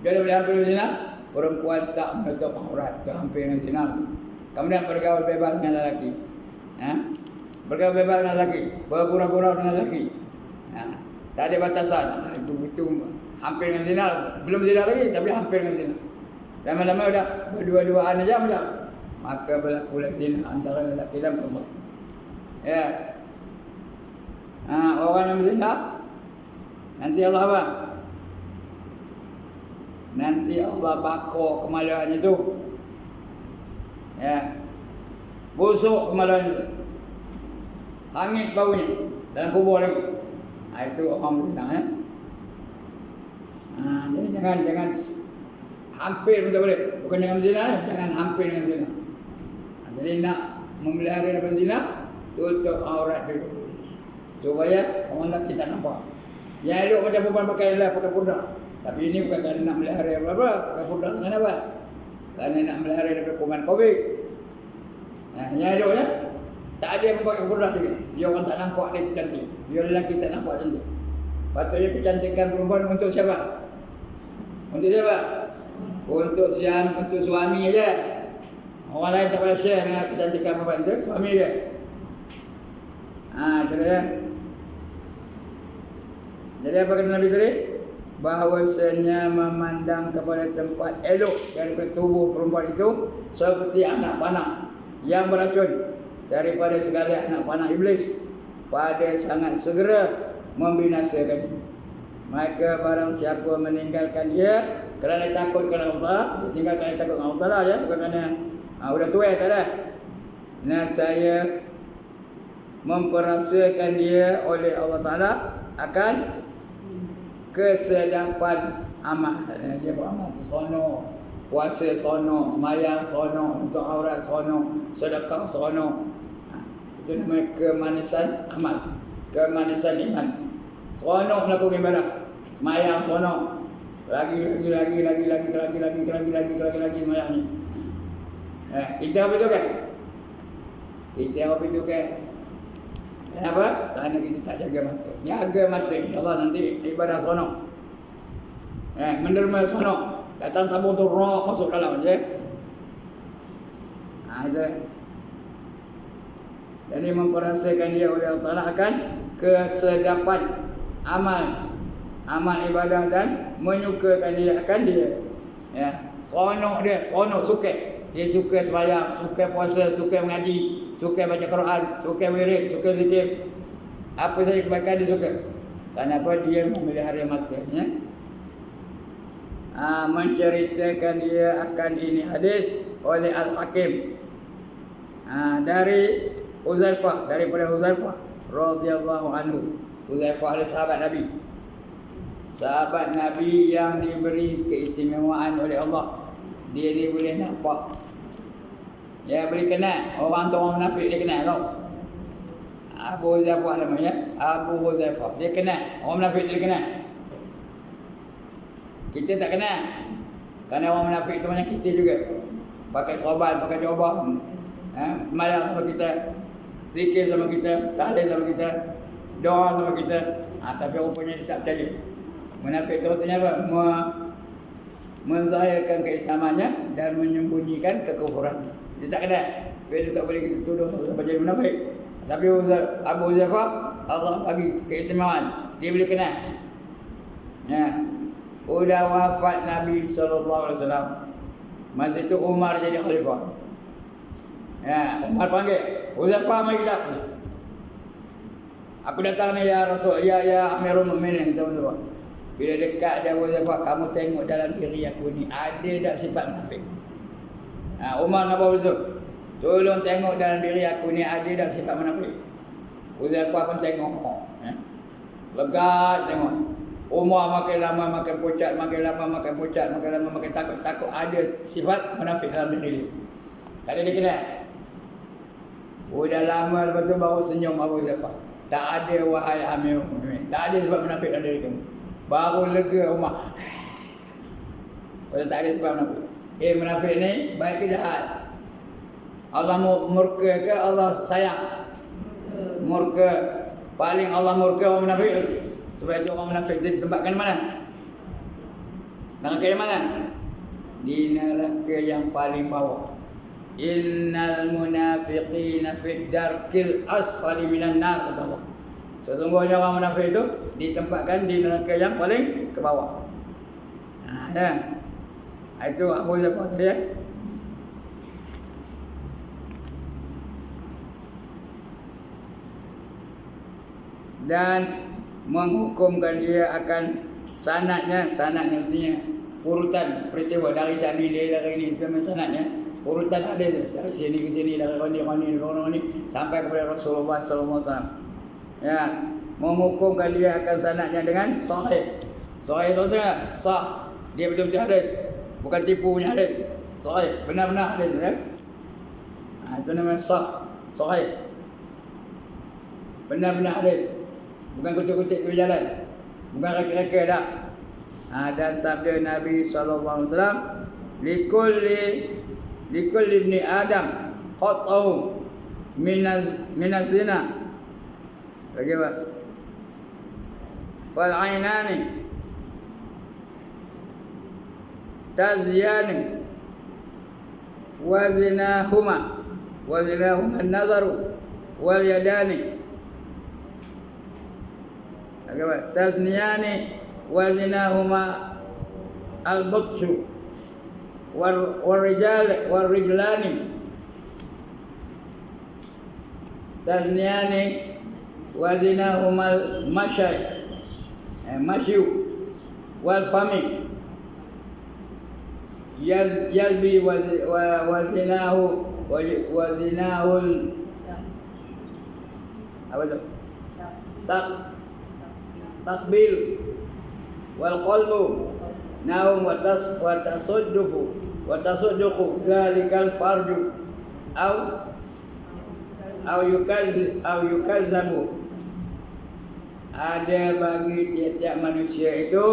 Macam mana boleh hampir dengan zina? Perempuan tak menutup aurat, tak hampir dengan zina. Kemudian bergaul bebas dengan lelaki. Bergaul bebas dengan lelaki, bergurau-gurau dengan lelaki. Tak ada batasan. Itu hampir dengan zina. Belum zina lagi, tapi hampir dengan zina. Lama-lama dah berdua-duaan aja macam. Maka berlakulah zina antara lelaki dan perempuan. Ya. Orang yang berzina nanti Allah apa? Nanti Allah bakar kemaluan itu. Ya. Busuk kemaluan itu. Hangit baunya dalam kubur lagi. Itu orang berzina ya. Jadi jangan hampir pun tak boleh. Bukan jangan zina, jangan hampir dengan zina. Jadi nak memelihara daripada zina, tutup aurat dulu. Supaya orang lelaki tak nampak. Yang elok macam perempuan pakai pudar. Tapi ini bukan kerana nak melihara apa-apa. Pakai pudar kerana apa? Kerana nak melihara daripada kuman COVID. Yang eloknya, tak ada yang pakai pudar juga. Dia orang tak nampak dia tu cantik. Dia lelaki tak nampak cantik. Patutnya kecantikan perempuan untuk siapa? Untuk siapa? Untuk suami aja. Orang lain tak payah share dengan kecantikan perempuan itu, suami dia. Itu dia. Jadi apa kata Nabi tadi? Bahawasanya memandang kepada tempat elok daripada tubuh perempuan itu seperti anak panah yang beracun daripada segala anak panah iblis, pada sangat segera membinasakan. Maka barang siapa meninggalkan dia kerana takut kepada Allah, dia tinggalkan dia takut kepada Allah Ta'ala ya, bukan kerana sudah tua tak ada. Saya memperasakan dia oleh Allah Ta'ala akan kesedapan amal. Dia beramal tu seronok, puasa seronok, sembahyang seronok, untuk aurat seronok, sedekah seronok. Itu namanya kemanisan amal, kemanisan iman. Seronok melakukan ibadah, sembahyang seronok, lagi sembahyangnya. Kita apa tu kan? Kita apa tu kan? Kenapa? Kerana kita tak jaga mata. Jaga mata, insyaAllah nanti ibadah seronok. Menderma seronok. Datang tabung tu roh masuk dalam je. Itu. Jadi memperasakan dia oleh Allah Ta'ala akan kesedapan amal ibadah dan menyukakan dia akan dia. Seronok dia, seronok, suka. Dia suka sembahyang, suka puasa, suka mengaji, suka baca Quran, suka wirid, suka zikir. Apa saja kebaikan dia suka. Kenapa dia memelihara matanya? Menceritakan dia akan ini hadis oleh Al-Hakim dari Huzaifah, daripada Huzaifah radhiyallahu anhu. Huzaifah adalah sahabat Nabi. Sahabat Nabi yang diberi keistimewaan oleh Allah. Dia ni boleh nampak. Ya, boleh kenal. Orang tu orang munafik dia kenal tau. Abu Huzaifah namanya. Abu Huzaifah. Dia kenal. Orang munafik dia kenal. Kita tak kenal. Kerana orang munafik itu macam kita juga. Pakai serban, pakai jubah. Mayang sama kita. Zikir sama kita. Tahlil sama kita. Doa sama kita. Tapi rupanya dia tak percaya. Munafik itu artinya apa? Menzahirkan keislamannya dan menyembunyikan kekufurannya. Dia tak kenal. Sebab itu tak boleh kita tuduh siapa jadi munafik. Tapi Abu Huzaifah, Allah bagi keistimewaan. Dia boleh kenal. Ya. Udah wafat Nabi SAW. Masa itu Umar jadi khalifah. Ya, Umar panggil, Huzaifah mari kita. Aku datang ni ya Rasul, ya Amirul Mukminin, kata Huzaifah. Bila dekat dia Huzaifah, kamu tengok dalam diri aku ni ada tak sifat munafik? Umar nak bawa Huzaifah. Tolong tengok dalam diri aku ni ada tak sifat munafik? Huzaifah pun tengok. Legat tengok. Umar makin lama makin pucat, makin lama makin pucat, makin lama makin takut ada sifat munafik dalam diri dia. Tak ada dia kenal. Udah lama lepas tu baru senyum Abu Huzaifah. Tak ada wahai Amirul Mukminin. Tak ada sebab munafik dalam diri kamu. Baru lega Umar. Tak ada sebab munafik. Munafik ni baik ke jahat? Allah murka ke Allah sayang? Murka. Paling Allah murka orang munafik. Sebab itu orang munafik ditempatkan mana? Neraka yang mana? Di neraka yang paling bawah. Innal munafiqina fid darkil asfali minan nar, kata Allah. Sesungguhnya orang munafik itu ditempatkan di neraka yang paling ke bawah. Ya. Itu Abu Huzaifah ya. Dan menghukumkan dia akan sanadnya artinya urutan peristiwa dari sana dia dari ini sama sanadnya urutan ada dari sini ke sini dari orang ni sampai kepada Rasulullah sallallahu alaihi wasallam. Ya, menghukumkan dia akan sanadnya dengan sahih. Sahih itu artinya sah. Dia betul-betul hadis. Bukan tipu punya hadis. Sahih, benar-benar hadis ya. Itu namanya sah, sahih. Benar-benar hadis. Bukan kucik-kucik ke jalan. Bukan reka-reka dah. Dan sabda Nabi SAW, Likulli ibni Adam khata'u minaz zina. Bagaimana? Wal ainani tazyani wa zinahuma an-nazaru wal yadani. Tazniyani wa zinahuma al-batshu warrijlani. Tazniyani wa zinahuma al-mashyu wal fami yazbi wa zinahu apa tu? Takbil wal qalbu naum wa tasuddufu zalikal farju au yukazzabu. Ada bagi tiap-tiap manusia itu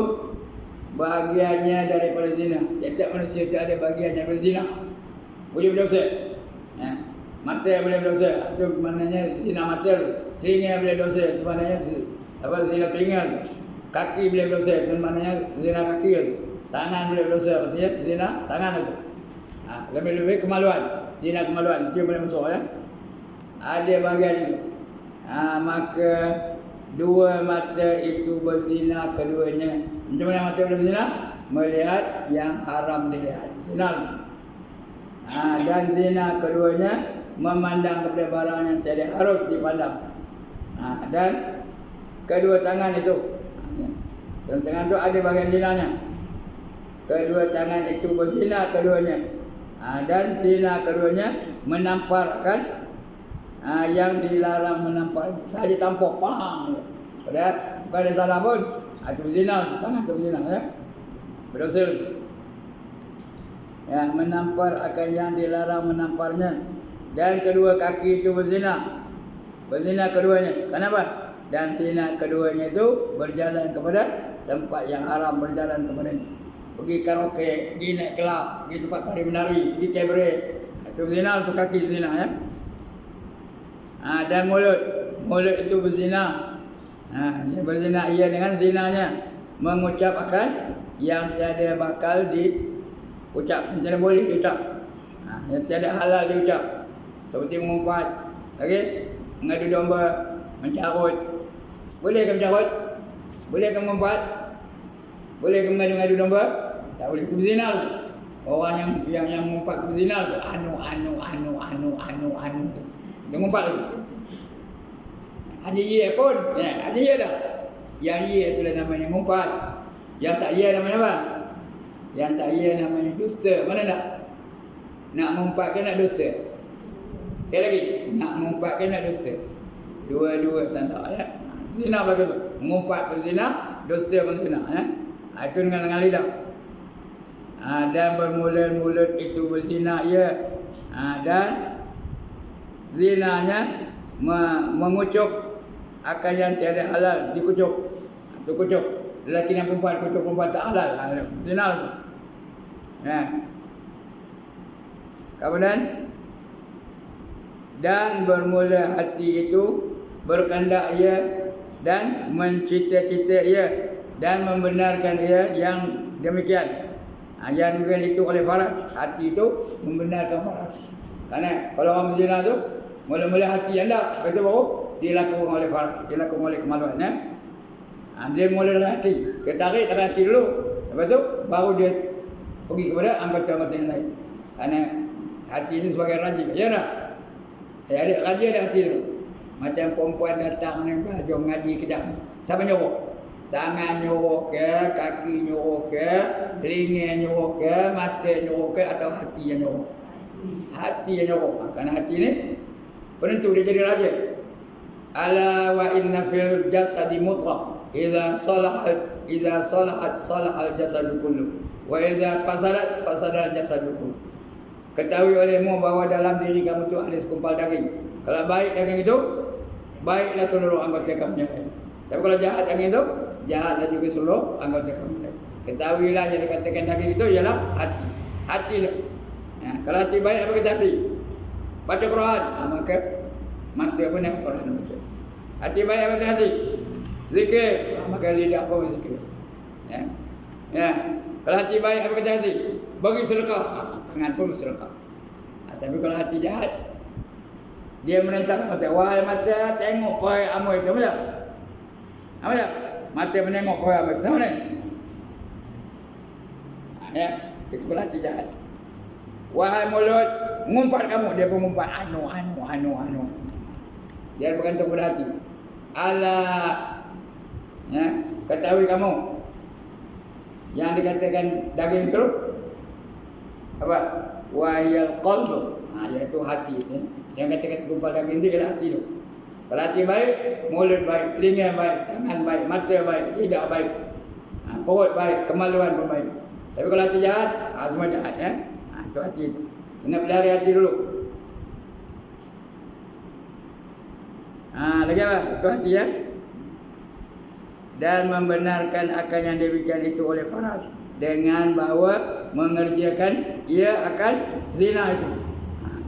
bahagiannya daripada zina. Tiap-tiap manusia itu ada bahagiannya daripada zina. Boleh berdosa. Mata boleh berdosa. Itu maknanya zina mata. Telinga boleh berdosa. Itu maknanya zina telinga. Kaki boleh berdosa. Itu maknanya zina kaki. Tangan boleh berdosa. Artinya zina tangan itu. Lebih-lebih kemaluan. Zina kemaluan. Itu boleh masuk ya. Ada bahagian itu. Maka dua mata itu berzina keduanya. Macam mana mata berzina? Melihat yang haram dilihat. Zina. Dan zina keduanya memandang kepada barang yang tidak harus dipandang. Dan kedua tangan itu. Dalam tangan itu ada bagian zinanya. Kedua tangan itu berzina keduanya. Dan zina keduanya menamparkan yang dilarang menampar. Saja tampuk pang. Padahal bukan ada salah pun. Itu zina, tangan itu berzina ya. Berdosa. Ya, menampar akan yang dilarang menamparnya. Dan kedua kaki itu berzina. Berzina keduanya. Kenapa? Dan zina keduanya itu berjalan kepada tempat yang haram, berjalan kepadanya. Pergi karaoke, pergi naik kelab, pergi tempat tari menari, pergi cabaret. Itu berzina, itu kaki berzina ya. Dan mulut. Mulut itu berzina. Ia berzina ia dengan zinanya mengucapkan yang tiada bakal diucap, yang tiada boleh diucap, yang tiada halal diucap, seperti mengumpat, mengadu domba, mencarut. Boleh ke mencarut? Boleh ke mengumpat? Boleh ke mengadu domba? Tak boleh, itu berzina. Orang yang mengumpat itu berzina. Anu. Dia mengumpat tu. Hanya ye pun, hanya ye dah. Yang ye itulah namanya mengumpat. Yang tak ye namanya apa? Yang tak ye namanya dusta. Mana nak? Nak mengumpat ke nak dusta? Sekali lagi, nak mengumpat ke nak dusta? Dua-dua tanda ya. Zina bagus. Mengumpat pun zina, dusta pun zina ya. Itu dengan lidah. Dan bermula mulut itu berzina ya. Dan zinanya mengucuk akan yang tiada halal, dikucuk. Itu kucuk. Lelaki dan perempuan kucuk perempuan tak halal. Zina tu. Kemudian dan bermula hati itu berkehendak ia dan mencita-cita ia dan membenarkan ia yang demikian. Yang demikian itu oleh faraj. Hati itu membenarkan faraj. Karena kalau orang berzina tu mula-mula hati anda, lepas itu baru dilakukan oleh faraj, dilakukan oleh kemaluan ya. Dia mula dari hati, tertarik dari hati dulu, lepas itu baru dia pergi kepada anggota-anggota yang lain. Karena hati itu sebagai raja, ya tak? Ada raja ada hati itu. Macam perempuan datang ni belajar mengaji kejap ni, siapa nyuruh? Tangan nyuruh ke, kaki nyuruh ke, telinga nyuruh ke, mata nyuruh ke, atau hati yang nyuruh? Hati yang nyuruh. Kerana hati ni penentu dia jadi raja. Ala wa inna fil jasadi mudghah idza salahat salahal jasadu kullu wa idza fasadat fasadal jasadu kullu. Ketahui olehmu bahawa dalam diri kamu itu ada segumpal daging. Kalau baik daging itu, baiklah seluruh anggota kamu yang lain. Tapi kalau jahat daging itu, jahatlah juga seluruh anggota kamu yang lain. Ketahuilah yang dikatakan daging itu ialah hati. Hati itu. Kalau hati baik, apa kata hati? Baca Quran, maka mata pun yang Quran baca. Hati baik, apa kata hati? Zikir, maka lidah pun zikir. Kalau hati baik, apa kata hati? Bagi sedekah, tangan pun bersedekah. Tapi kalau hati jahat, dia menentang mata. Wahai mata, tengok pohon amoy itu, macam? Macam? Mata menengok pohon amoy, tahu ni? Itu kalau hati jahat. Wahai mulut, ngumpat kamu, dia pun ngumpat anu. Dia bergantung pada hati. Alah, ketahui kamu yang dikatakan daging itu apa? Wahayal qalbu, iaitu hati. Yang katakan segumpal daging itu ialah hati itu. Kalau hati baik, mulut baik, telinga baik, tangan baik, mata baik, lidah baik, perut baik, kemaluan pun baik. Tapi kalau hati jahat, semua jahat ya. Itu hati itu. Kena pelihara hati dulu. Lagi apa? Itu hati ya. Dan membenarkan akan yang demikian itu oleh faraj dengan bahawa mengerjakan ia akan zina itu.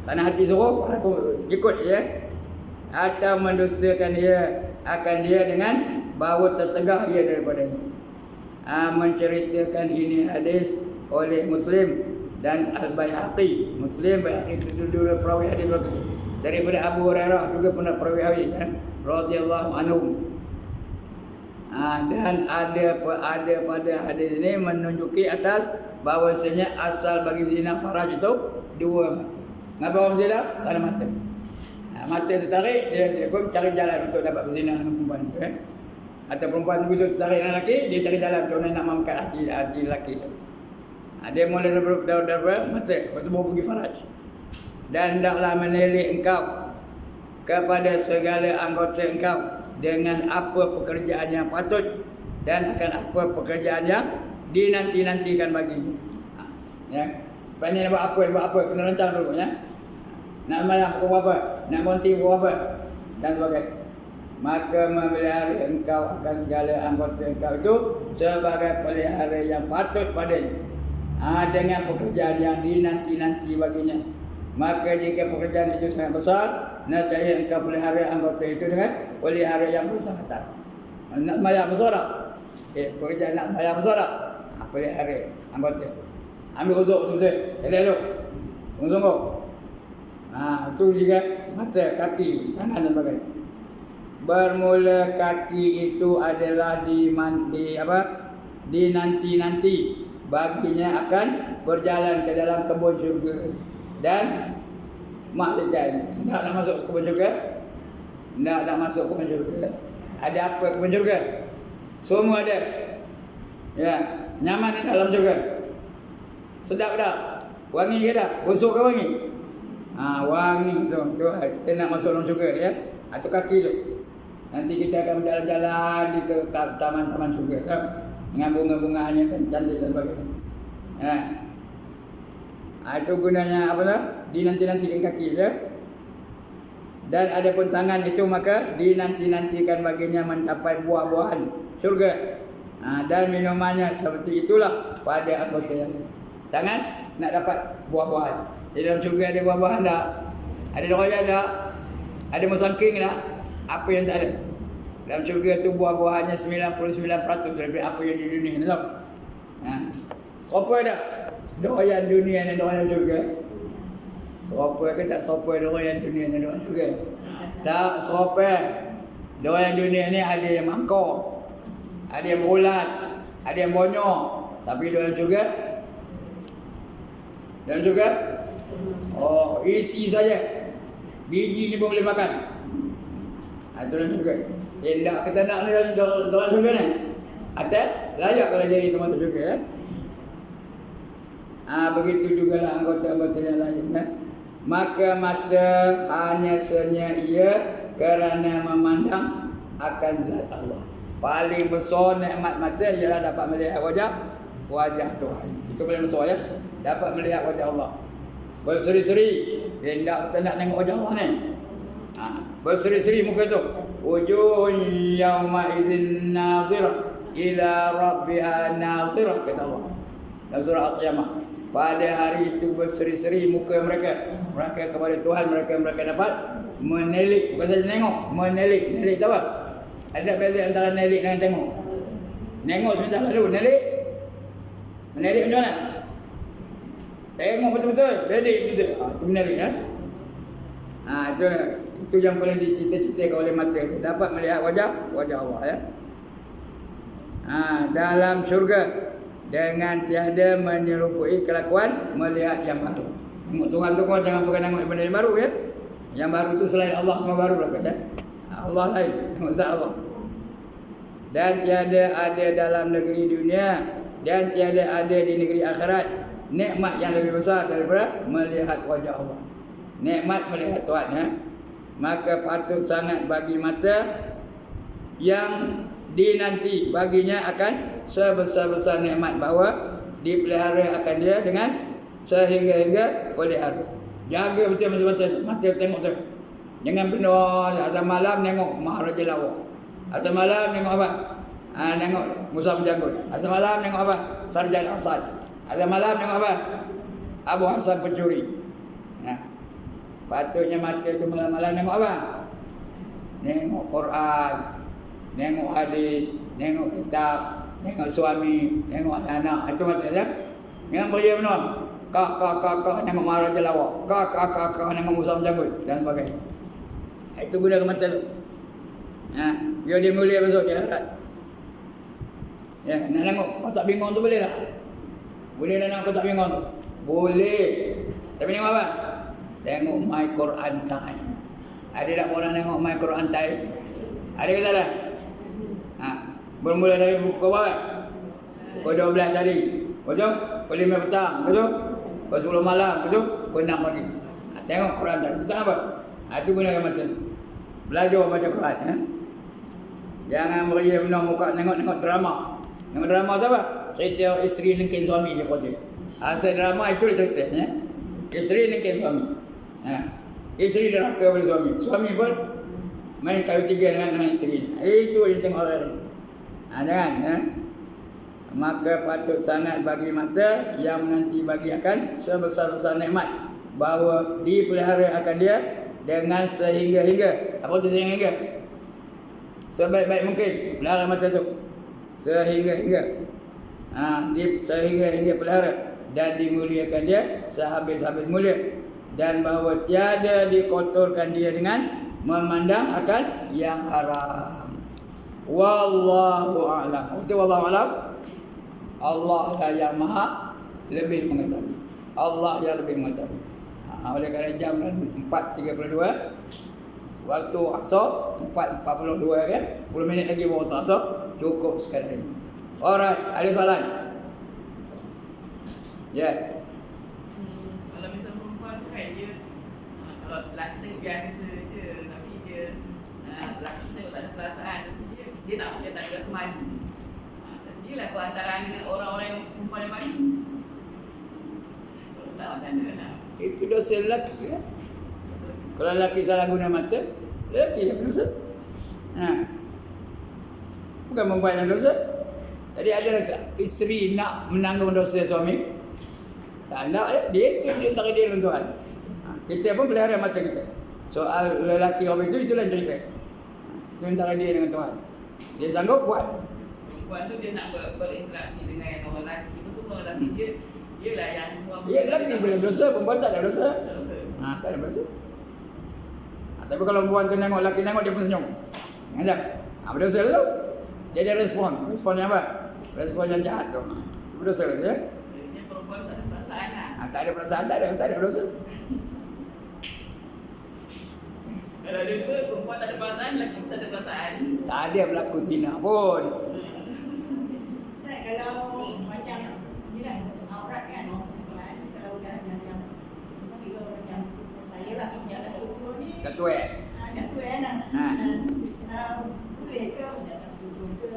Karena hati suruh, faraj ikut ya. Atau mendustakan ia akan dia dengan bahawa tertegah ia daripadanya. Menceritakan ini hadis oleh Muslim dan Al-Baihaqi. Muslim Baihaqi itu dulu perawi hadis daripada Abu Hurairah juga pernah perawi hadis radhiyallahu anhu. Dan ada pada hadis ini menunjuki atas bahawasanya asal bagi zina faraj itu dua mata. Kenapa orang zina? Kerana mata. Mata tertarik, dia pun cari jalan untuk dapat berzina dengan perempuan itu. atau perempuan begitu tertarik dengan lelaki, dia cari jalan untuk nak memakan hati lelaki tu. Dia mulai daripada mata, lepas tu baru pergi faraj. Dan hendaklah menilik engkau kepada segala anggota engkau dengan apa pekerjaan yang patut dan akan apa pekerjaan yang dinanti-nantikan bagimu. Ya. Lepas ni nak buat apa, kena rancang dulu ya. Nak sembahyang pukul berapa, nak berhenti pukul berapa dan sebagainya. Maka memelihara engkau akan segala anggota engkau itu sebagai pelihara yang patut padanya. Dengan pekerjaan yang dinanti-nanti baginya. Maka jika pekerjaan itu sangat besar, nescaya engkau pelihara anggota itu dengan pelihara yang bersangkutan. Nak sembahyang besar tak? Pekerjaan nak sembahyang besar tak? Pelihara anggota itu. Ambil uduk betul-betul. Elok-elok. Sungguh-sungguh. Itu juga mata, kaki, tangan dan sebagainya. Bermula kaki itu adalah dinanti-nanti baginya akan berjalan ke dalam kebun syurga. Dan maksudnya nak masuk kebun syurga? Nak masuk kebun syurga. Ada apa kebun syurga? Semua ada. Ya, nyaman di dalam syurga. Sedap tak? Wangi ke tak? Busuk ke wangi? Wangi tu kita nak masuk dalam syurga ya. Itu kaki tu. Nanti kita akan berjalan-jalan di ke taman-taman syurga kan? Dengan bunga-bunganya kan cantik dan sebagainya. Itu gunanya apa lah? Dinanti-nantikan kaki ya. Dan ada pun tangan itu maka dinanti-nantikan baginya mencapai buah-buahan syurga. Dan minumannya seperti itulah pada anggota yang lain. Tangan nak dapat buah-buahan. Di dalam syurga ada buah-buahan tak? Ada doyan tak? Ada musangking tak? Apa yang tak ada? Dalam syurga tu buah-buahannya 99% daripada apa yang di dunia ni tahu? Siapa dah? Doyan dunia ni doyan syurga. Siapa ke tak siapa doyan dunia ni doyan syurga? Tak siapa. Doyan dunia ni ada yang mangkok, ada yang bulat, ada yang bonyok. Tapi doyan syurga? Dan juga isi saja. Biji ni pun boleh makan. Itu dan juga. Tak kita nak dalam syurga ni. Atas layak kalau jadi termasuk syurga ya. Begitu jugalah anggota-anggota yang lain ya. Maka mata hanya senya ia kerana memandang akan zat Allah. Paling besar nikmat mata ialah dapat melihat wajah Tuhan. Itu paling besar ya. Dapat melihat wajah Allah. Berseri-seri. Hendak kita nak tengok wajah Allah ni. Berseri-seri muka tu. Wujuhun yawma idzin nadhirah ila rabbiha nadhirah kata Allah. Dalam surah Al-Qiyamah. Pada hari itu berseri-seri muka mereka. Mereka kepada Tuhan mereka dapat menilik. Bukan saja tengok, menilik. Menilik tahu apa? Ada beza antara menilik dengan tengok. Tengok sebentar lalu, menilik. Menilik macam mana? Tengok betul-betul, ready betul. Itu menarik ya. Itu yang paling dicita-citakan oleh mata. Dapat melihat wajah Allah ya. Dalam syurga dengan tiada menyerupai kelakuan melihat yang baru. Tengok Tuhan tu kau jangan pakai tengok benda yang baru ya. Yang baru tu selain Allah semua baru belaka ya. Allah lain, tengok zat Allah. Dan tiada ada dalam negeri dunia dan tiada ada di negeri akhirat nikmat yang lebih besar daripada melihat wajah Allah. Nikmat melihat Tuhan ya. Maka patut sangat bagi mata yang dinanti baginya akan sebesar-besar nikmat bahawa dipelihara akan dia dengan sehingga pelihara. Jaga betul mata tengok tu. Jangan penuh asal malam tengok Maharaja Lawak. Asal malam tengok apa? Tengok Musa Menjanggut. Asal malam tengok apa? Sarjan Asad. Asal malam tengok apa? Abu Hasan Pencuri. Patutnya mata tu malam-malam tengok apa? Tengok Quran, tengok hadis, tengok kitab, tengok suami, tengok anak-anak. Itu maksudnya. Jangan beria penuh. Kah tengok Maharaja Lawak. Kah tengok Musa Menjanggut dan sebagainya. Itu guna mata tu. Biar dia mulia besok di akhirat. Ya, nak tengok kotak bingung tu boleh tak? Boleh tak tengok kotak bingung tu? Boleh. Tapi tengok apa? Tengok My Quran Time. Ada tak orang tengok My Quran Time? Ada ke tak ada? Bermula dari pukul berapa? Pukul 12 tadi. Betul? Pukul 5 petang. Betul? Pukul 10 malam. Betul? Pukul 6 pagi. Tengok Quran tadi. Itu apa? Itu gunakan masa tu. Belajar baca Quran. Jangan beria benar muka tengok drama. Tengok drama tu apa? Cerita isteri nengkin suami je kata. Asal drama itu dia cerita. Isteri nengkin suami. Isteri derhaka pada suami. Suami pun main kayu tiga dengan isteri. Itu yang tengok orang ni. Jangan. Maka patut sangat bagi mata yang menanti bagi akan sebesar-besar nikmat bahawa dipelihara akan dia dengan sehingga-hingga. Apa tu sehingga-hingga? Sebaik-baik mungkin pelihara mata tu. Sehingga-hingga. Sehingga-hingga pelihara dan dimuliakan dia sehabis-habis mulia, dan bahawa tiada dikotorkan dia dengan memandang akan yang haram. Wallahu a'lam. Wallahu a'lam. Allah lah yang maha lebih mengetahui. Allah yang lebih mengetahui. Oleh kerana jam 4.32, waktu asar 4.42 kan, 10 minit lagi baru waktu asar. Cukup sekadar ini. Alright, ada soalan? Ya. Kalau misal perempuan tu kan dia, kalau lelaki tu biasa je, tapi dia lelaki tu tak ada perasaan, dia tak ada semadi. Dia lah perantara dengan orang-orang yang perempuan yang mandi. Tak macam mana nak. Itu dosa lelaki ya. Kalau lelaki salah guna mata, lelaki yang berdosa. Bukan perempuan yang dosa. Jadi ada isteri nak menanggung dosa suami? Tak nak ya. Dia antara dia dengan Tuhan. Kita pun pelihara mata kita. Soal lelaki orang itu, itulah cerita. Itu antara dia dengan Tuhan. Dia sanggup buat. Perempuan tu dia nak berinteraksi dengan orang lelaki. Itu semua lelaki dia lah yang semua. Ya, lelaki je ada dosa, perempuan tak ada dosa. Tak ada dosa. Tapi kalau perempuan tu nengok, lelaki nengok, dia pun senyum. Ingat berdosa tu. Dia ada respon. Responnya apa? Respon yang jahat tu. Itu berdosa tu ya. Dia perempuan tak ada perasaan lah. Tak ada perasaan, tak ada dosa. Kalau dia pun perempuan tak ada perasaan, lelaki tak ada perasaan. Tak ada berlaku zina pun. Ustaz, kalau macam ni lah, aurat kan, kalau dah macam kira macam saya lah, yang dah tua ni, Dah tua. dah tua kan, boleh ke dah tak tutup ke?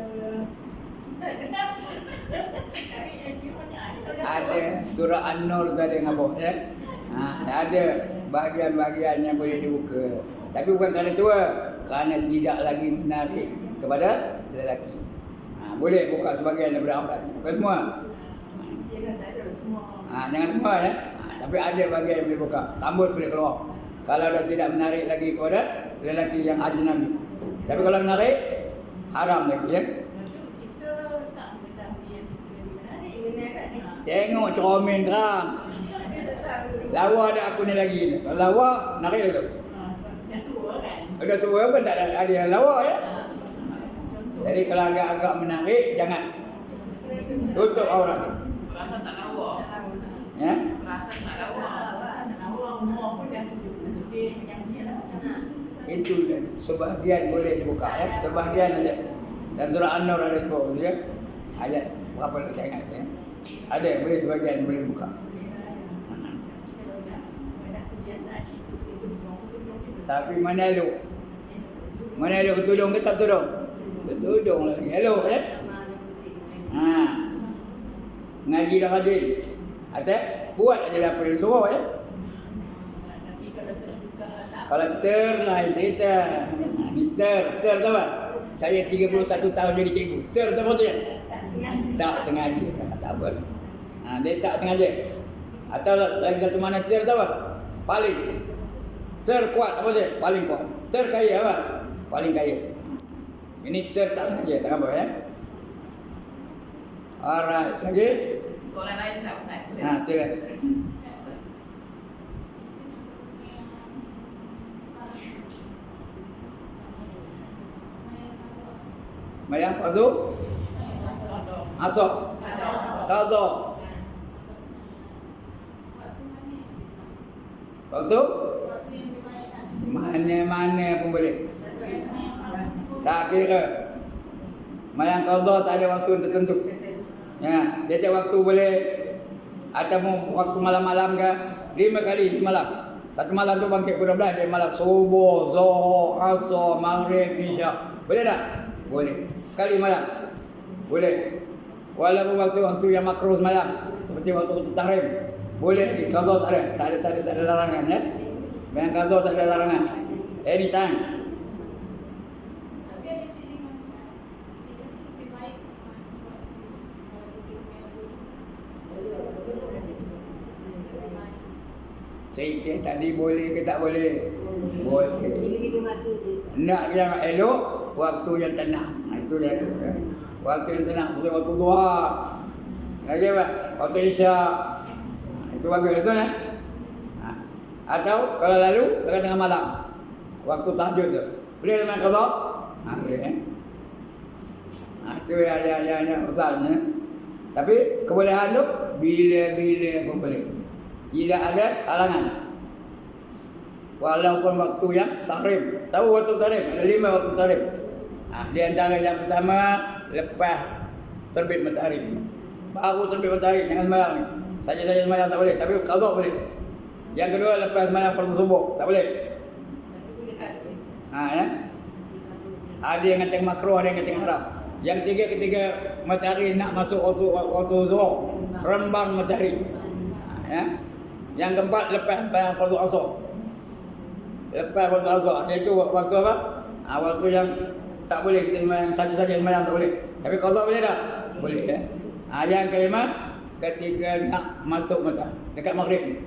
Tapi dia macam Ada surah An-Nur tu ada dengan bawah ya. Ada bahagian-bahagian yang boleh dibuka. Tapi bukan kerana tua, kerana tidak lagi menarik kepada lelaki. Boleh buka sebahagian daripada aurat, bukan semua. dia kan tak ada semua. Jangan semua ya. Tapi ada bahagian yang boleh buka. Rambut boleh keluar. Kalau dah tidak menarik lagi kepada lelaki yang ajnabi. Tapi kalau menarik, haram lagi ya. Lepas tu kita tak mengetahui yang kita menarik. Benar tak ni? Tengok cermin terang. Lawa ada aku ni lagi. Kalau lawa, narik lagi tu. Dah tua kan. Dah tua pun tak ada yang lawa ya. Jadi kalau agak-agak menarik, jangan. Tutup aurat tu. Perasaan tak lawa. Ya. Perasaan tak lawa. Umur pun dah 70 lebih macam dia lah. Itu sebahagian boleh dibuka ya. Sebahagian aja. Dan surah An-Nur ada sebut ya. Ayat berapa nak saya ingat ya. Ada boleh sebahagian boleh buka. Tapi mana elok? Mana elok bertudung ke tak bertudung? Bertudung lah lagi elok ya. Ngaji dah rajin. Atas buat aja lah apa yang suruh ya. Kalau lain cerita. Ni ter tu apa? Saya 31 tahun jadi cikgu. Ter apa tu ya? Tak sengaja. Tak apa. Dia tak sengaja. Atau lagi satu mana ter tu apa? Paling terkuat apa dia? Paling kuat. Terkaya apa? Paling kaya. Ini tak sengaja, tak apa ya. Alright, lagi? Soalan lain tak Ustaz? Silakan. Bayang fardu? Asar. Qadha. Waktu? Mana-mana pun boleh. Tak kira. Mayang qadha tak ada waktu tertentu. Ya, tiap waktu boleh atau waktu malam-malam ke 5 kali di malam. Satu malam tu bangkit pukul 12 dia malam subuh, zuhur, asar, maghrib, isyak. Boleh tak? Boleh. Sekali malam. Boleh. Walaupun waktu-waktu yang makruh malam seperti waktu tahrim. Boleh lagi. Qadha tak ada. Tak ada larangan ya. Mayang qadha tak ada larangan. Anytime. Cerita tadi boleh ke tak boleh? Boleh. Bila-bila masuk je. Nak yang elok, waktu yang tenang. Itu dia. Waktu yang tenang seperti waktu duha. Lagi apa? Waktu isyak. Itu bagus itu ya. Atau kalau lalu tengah-tengah malam. Waktu tahajud tu. Boleh dengan qadha? Boleh ya. Itu yang afdalnya. Tapi kebolehan tu bila-bila pun boleh. Tidak ada halangan. Walaupun waktu yang tahrim. Tahu waktu tahrim? Ada 5 waktu tahrim. Di antara yang pertama lepas terbit matahari. Baru terbit matahari jangan sembahyang ni. Saja-saja sembahyang tak boleh, tapi qadha boleh. Yang kedua lepas sembahyang fardu subuh, tak boleh. Ya. Ada yang kata makruh, ada yang kata haram. Yang ketiga ketika matahari nak masuk waktu zuhur, rembang matahari. Ya. Yang keempat lepas sembahyang fardu asar. Lepas fardu asar, iaitu waktu apa? Waktu yang tak boleh kita sembahyang, saja-saja sembahyang tak boleh. Tapi qadha boleh tak? Boleh ya. Yang kelima ketika nak masuk matahari dekat maghrib ni.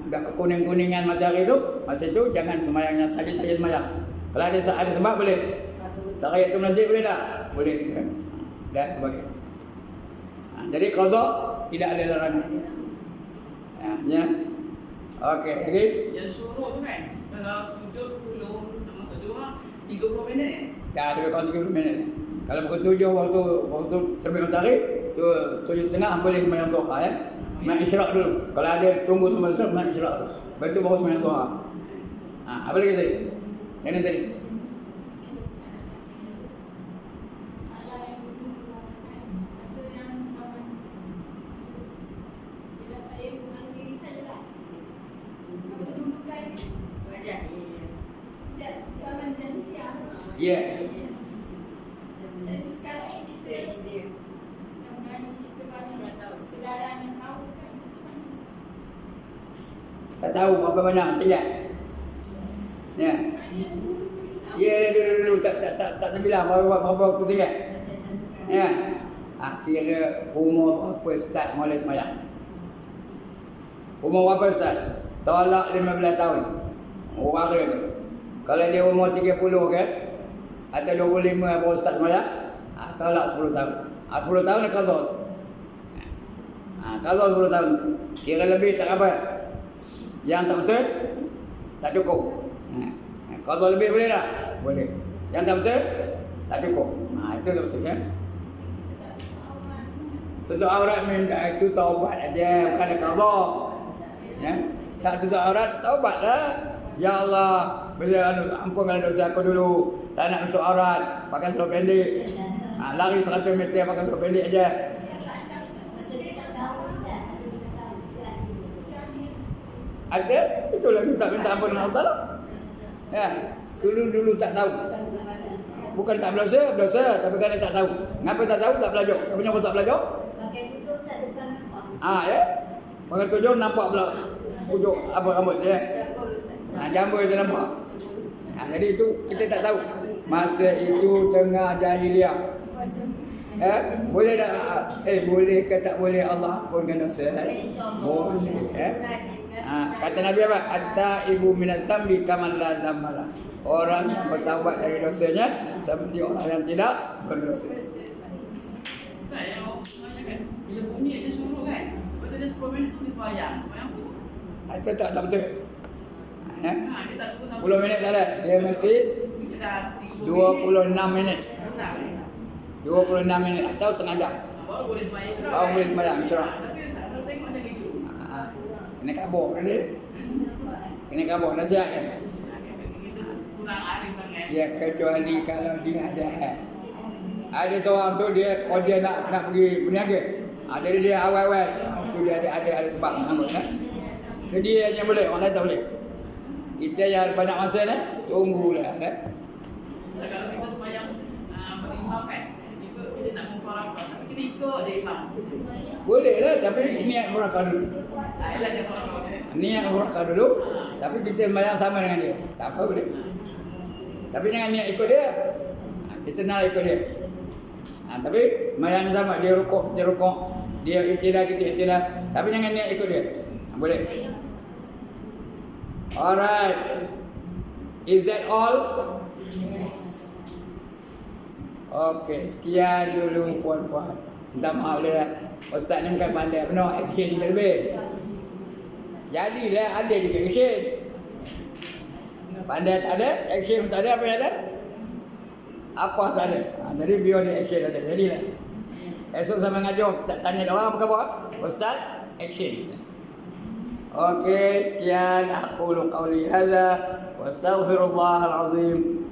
Dah kekuning-kuningan matahari tu, masa itu jangan sembahyang yang saja-saja sembahyang. Kalau ada sebab boleh. Tahiyatul masjid boleh tak? Boleh ya. Dan sebagainya. Jadi qadha tidak ada larangan. Ya. Okey, lagi. Yang syuruk tu kan, kalau 7.10 masuk Jumaat 30 minit. Tak ada kurang 30 minit. Kalau pukul 7 waktu terbit matahari, tu 7.30 boleh sembahyang duha ya. Sembahyang isyraq dulu. Kalau ada tunggu sembahyang isyraq dulu. Lepas tu baru sembahyang duha. Apa lagi tadi? Yang ni tadi. Ya. Jadi sekarang ini saya yang menyanyi kita banyak saudara yang tahu kan. Tak tahu berapa banyak tidak. Ya. Ya dulu tak terbilang berapa waktu tinggal. Ya. Kira umur berapa start mulai sembahyang? Umur berapa start? Tolak 15 tahun. Orang tu. Kalau dia umur 30 kan? Atau 25 baru start sembahyang, tolak 10 tahun. 10 tahun dia qadha. Qadha 10 tahun. Kira lebih tak apa. Yang tak betul tak cukup. Qadha lebih boleh tak? Boleh. Yang tak betul tak cukup. Itu tak betul ya. Tutup aurat minta itu taubat aja, bukan qadha. Ya. Tak tutup aurat, taubatlah. Ya Allah, bila ampunkan dosa aku dulu. Tak nak tutup aurat, pakai seluar pendek. Lari 100 meter pakai seluar pendek aja. Ada, itulah minta ampun Allah Taala. Ya, dulu tak tahu. Bukan tak berdosa, tapi kan tak tahu. Ngapa tak tahu? Tak belajar. Siapa yang tak belajar? Pakai situ saya depan nampak. Ya. Pakai tujuh nampak pula ujung apa rambut dia. Jambul tu nampak. Jadi itu kita tak tahu. Masa itu tengah jahiliah. Boleh tak? Boleh ke tak boleh Allah ampunkan dosa? Boleh. Kata Nabi apa? At-taibu minaz zambi kaman la zambala. Orang yang bertaubat dari dosanya seperti orang yang tidak berdosa. Tak yang orang sembahyang kan, bila bunyi dia syuruk kan, lepas tu dia 10 minit tu dia sembahyang. Sembahyang apa? Itu tak betul. Dia tak tunggu 10 minit tak ada. Dia mesti 26 minit. 26 minit atau setengah jam. Baru boleh sembahyang isyraq. Baru boleh sembahyang isyraq. Tapi kalau tengok macam gitu. Kena kabur kan dia. Kena kabur nasihat kan. Kurang arif sangat. Ya kecuali kalau dia ada had. Ada seorang tu dia nak pergi berniaga. Jadi dia awal-awal tu dia ada sebab nama kan. Tu dia yang boleh, orang lain tak boleh. Kita yang banyak masa ni tunggulah kan. So, kalau kita sembahyang berimam kan, kita nak mufarakah, tapi kita ikut dia imam. Boleh lah tapi niat murakah dulu. Ialah dia mufarakah dia. Niat murakah dulu. Tapi kita sembahyang sama dengan dia. Tak apa boleh. Tapi jangan niat ikut dia. Kita nak ikut dia. Tapi sembahyang sama, dia rukuk, kita rukuk. Dia iktidal, kita iktidal. Tapi jangan niat ikut dia. Boleh. Alright. Is that all? Okey, sekian dulu puan-puan. Minta maaf lah. Ustaz ni bukan pandai penuh, action je lebih. Jadilah ada juga action. Pandai tak ada, action tak ada, apa yang ada? Apa tak ada. Jadi biar dia action ada, jadilah. Esok sampai ngajar, tanya dia orang apa khabar? Ustaz, action. Okey, sekian. Aku qauli hadza wa astaghfirullahal azim.